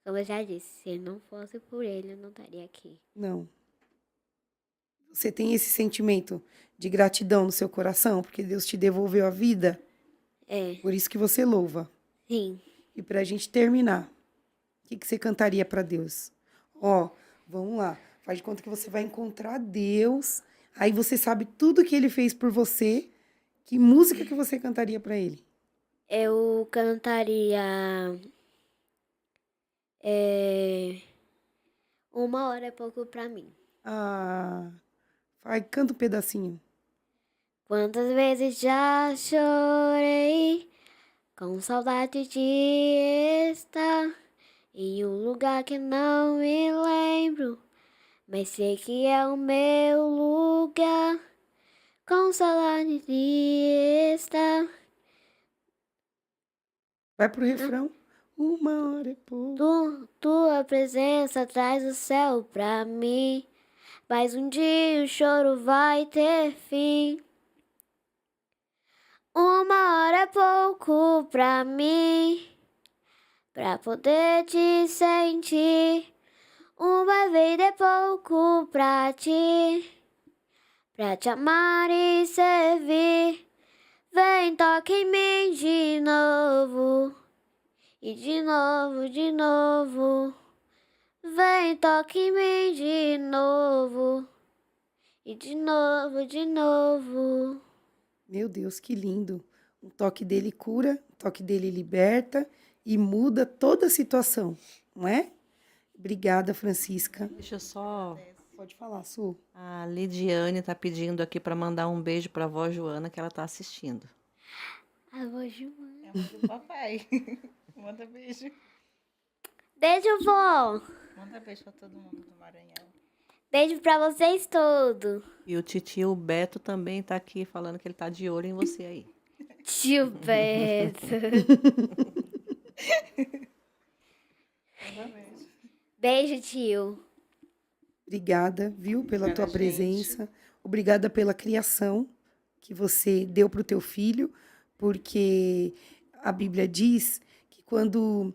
Speaker 2: como eu já disse, se não fosse por ele, eu não estaria aqui.
Speaker 1: Não. Você tem esse sentimento de gratidão no seu coração, porque Deus te devolveu a vida, por isso que você louva.
Speaker 2: Sim.
Speaker 1: E pra gente terminar, o que você cantaria pra Deus? Ó, vamos lá. Faz de conta que você vai encontrar Deus, aí você sabe tudo que ele fez por você. Que música que você cantaria pra ele?
Speaker 2: Eu cantaria Uma Hora é Pouco pra Mim.
Speaker 1: Ah, vai, canta um pedacinho.
Speaker 2: Quantas vezes já chorei com saudade de estar em um lugar que não me lembro, mas sei que é o meu lugar. Com saudade de estar.
Speaker 1: Vai pro refrão. Uma hora é pouco.
Speaker 2: Tua presença traz o céu pra mim, mas um dia o choro vai ter fim. Uma hora é pouco pra mim, pra poder te sentir. Uma vida é pouco pra ti, pra te amar e servir. Vem, toque em mim de novo, e de novo, de novo. Vem, toque em mim de novo, e de novo, de novo.
Speaker 1: Meu Deus, que lindo. Um toque dele cura, um toque dele liberta e muda toda a situação, não é? Obrigada, Francisca.
Speaker 4: Deixa eu só.
Speaker 1: Pode falar, Su.
Speaker 4: A Lidiane tá pedindo aqui para mandar um beijo para a avó Joana, que ela tá assistindo.
Speaker 2: Avó Joana.
Speaker 3: É a mãe do papai. Manda beijo.
Speaker 2: Beijo, vó.
Speaker 3: Manda beijo pra todo mundo do Maranhão.
Speaker 2: Beijo pra vocês todos.
Speaker 4: E o titio Beto também tá aqui falando que ele tá de olho em você aí.
Speaker 2: Tio Beto.
Speaker 3: Manda beijo.
Speaker 2: Beijo, tio.
Speaker 1: Obrigada, viu, pela
Speaker 3: Obrigada,
Speaker 1: tua presença. Obrigada pela criação que você deu para o teu filho, porque a Bíblia diz que quando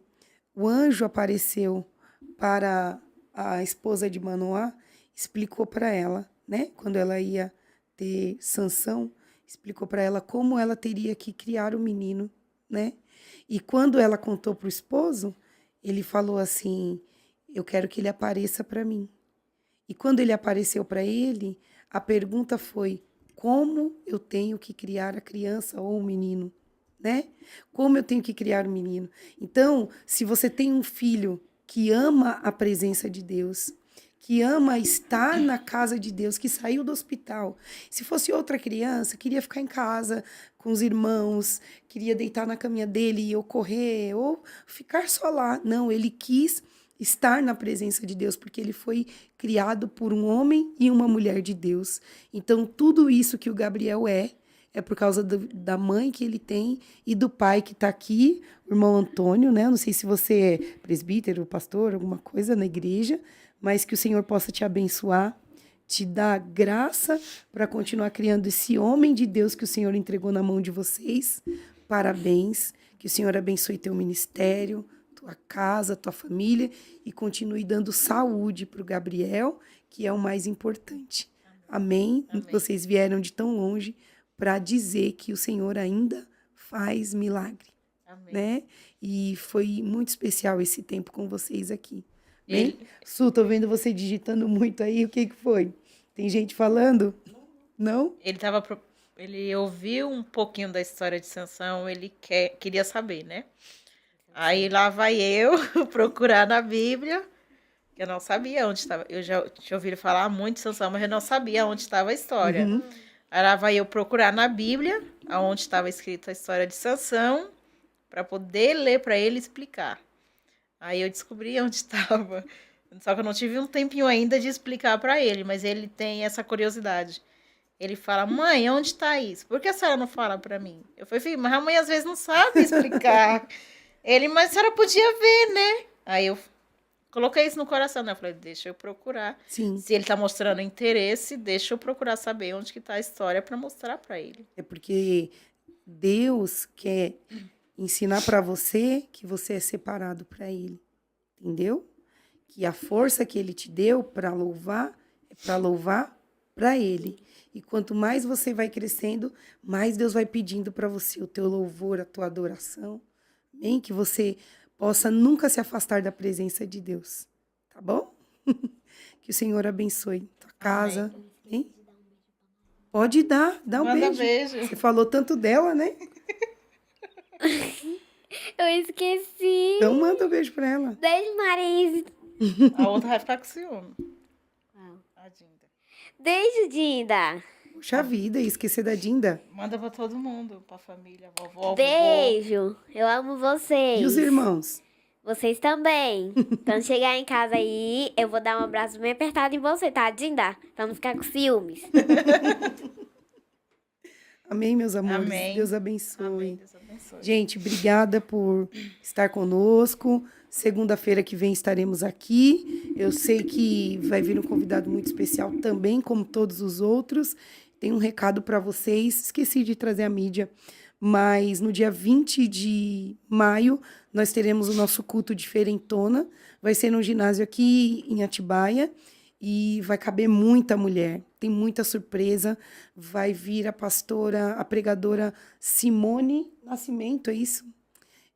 Speaker 1: o anjo apareceu para a esposa de Manoá, explicou para ela, né, quando ela ia ter Sansão, explicou para ela como ela teria que criar o menino, né? E quando ela contou para o esposo, ele falou assim: eu quero que ele apareça para mim. E quando ele apareceu para ele, a pergunta foi: como eu tenho que criar a criança ou o menino, né? Como eu tenho que criar o menino? Então, se você tem um filho que ama a presença de Deus, que ama estar na casa de Deus, que saiu do hospital, se fosse outra criança, queria ficar em casa com os irmãos, queria deitar na caminha dele e eu correr, ou ficar só lá. Não, ele quis estar na presença de Deus, porque ele foi criado por um homem e uma mulher de Deus. Então, tudo isso que o Gabriel é por causa da mãe que ele tem e do pai que está aqui, o irmão Antônio, né? Não sei se você é presbítero, pastor, alguma coisa na igreja, mas que o Senhor possa te abençoar, te dar graça para continuar criando esse homem de Deus que o Senhor entregou na mão de vocês. Parabéns, que o Senhor abençoe teu ministério, tua casa, tua família e continue dando saúde para o Gabriel, que é o mais importante. Amém?
Speaker 3: Amém.
Speaker 1: Vocês vieram de tão longe para dizer que o Senhor ainda faz milagre,
Speaker 3: Amém.
Speaker 1: né? E foi muito especial esse tempo com vocês aqui. Bem? Su, tô vendo você digitando muito aí, o que foi? Tem gente falando? Não?
Speaker 3: Ele ouviu um pouquinho da história de Sansão, ele queria saber, né? Aí lá vai eu procurar na Bíblia, que eu não sabia onde estava. Eu já tinha ouvido falar muito de Sansão, mas eu não sabia onde estava a história.
Speaker 1: Uhum.
Speaker 3: Aí lá vai eu procurar na Bíblia, onde estava escrita a história de Sansão, para poder ler para ele e explicar. Aí eu descobri onde estava. Só que eu não tive um tempinho ainda de explicar para ele, mas ele tem essa curiosidade. Ele fala: mãe, onde está isso? Por que a senhora não fala para mim? Eu falei: filho, mas a mãe às vezes não sabe explicar. Ele: mas a senhora podia ver, né? Aí eu coloquei isso no coração, né? Eu falei, deixa eu procurar.
Speaker 1: Sim.
Speaker 3: Se ele tá mostrando interesse, deixa eu procurar saber onde que tá a história para mostrar para ele.
Speaker 1: É porque Deus quer ensinar para você que você é separado para Ele. Entendeu? Que a força que Ele te deu para louvar é para louvar para Ele. E quanto mais você vai crescendo, mais Deus vai pedindo para você o teu louvor, a tua adoração. Amém? Que você possa nunca se afastar da presença de Deus. Tá bom? Que o Senhor abençoe tua casa. Hein? Pode dar, dá um
Speaker 3: Manda
Speaker 1: beijo.
Speaker 3: beijo.
Speaker 1: Você falou tanto dela, né?
Speaker 2: Eu esqueci.
Speaker 1: Então manda um beijo pra ela.
Speaker 2: Beijo, Marise.
Speaker 3: A outra vai ficar com ciúme. A Dinda.
Speaker 2: Beijo, Dinda.
Speaker 1: Puxa vida, ia esquecer da Dinda.
Speaker 3: Manda pra todo mundo, pra família, vovó, vovô.
Speaker 2: Beijo. Eu amo vocês.
Speaker 1: E os irmãos?
Speaker 2: Vocês também. Quando chegar em casa aí, eu vou dar um abraço bem apertado em você, tá, Dinda? Pra não ficar com ciúmes.
Speaker 1: Amém, meus amores.
Speaker 3: Amém.
Speaker 1: Deus abençoe.
Speaker 3: Amém, Deus abençoe.
Speaker 1: Gente, obrigada por estar conosco. Segunda-feira que vem estaremos aqui. Eu sei que vai vir um convidado muito especial também, como todos os outros. Tem um recado para vocês. Esqueci de trazer a mídia, mas no dia 20 de maio nós teremos o nosso culto diferentona. Vai ser no ginásio aqui em Atibaia e vai caber muita mulher. Tem muita surpresa. Vai vir a pastora, a pregadora Simone Nascimento, é isso?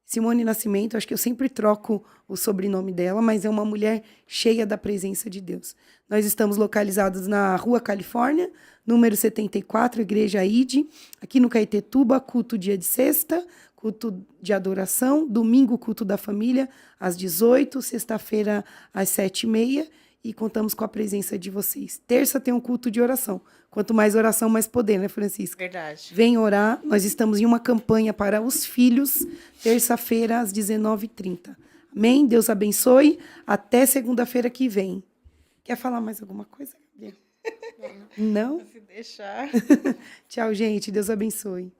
Speaker 1: Simone Nascimento, acho que eu sempre troco o sobrenome dela, mas é uma mulher cheia da presença de Deus. Nós estamos localizados na Rua Califórnia, número 74, Igreja ID, aqui no Caetetuba, culto dia de sexta, culto de adoração, domingo, culto da família, às 18, sexta-feira, às 7h30, e contamos com a presença de vocês. Terça tem um culto de oração. Quanto mais oração, mais poder, né, Francisca?
Speaker 3: Verdade.
Speaker 1: Vem orar. Nós estamos em uma campanha para os filhos, terça-feira, às 19h30. Amém? Deus abençoe. Até segunda-feira que vem. Quer falar mais alguma coisa, Gabriel? Não?
Speaker 3: Se deixar.
Speaker 1: Tchau, gente. Deus abençoe.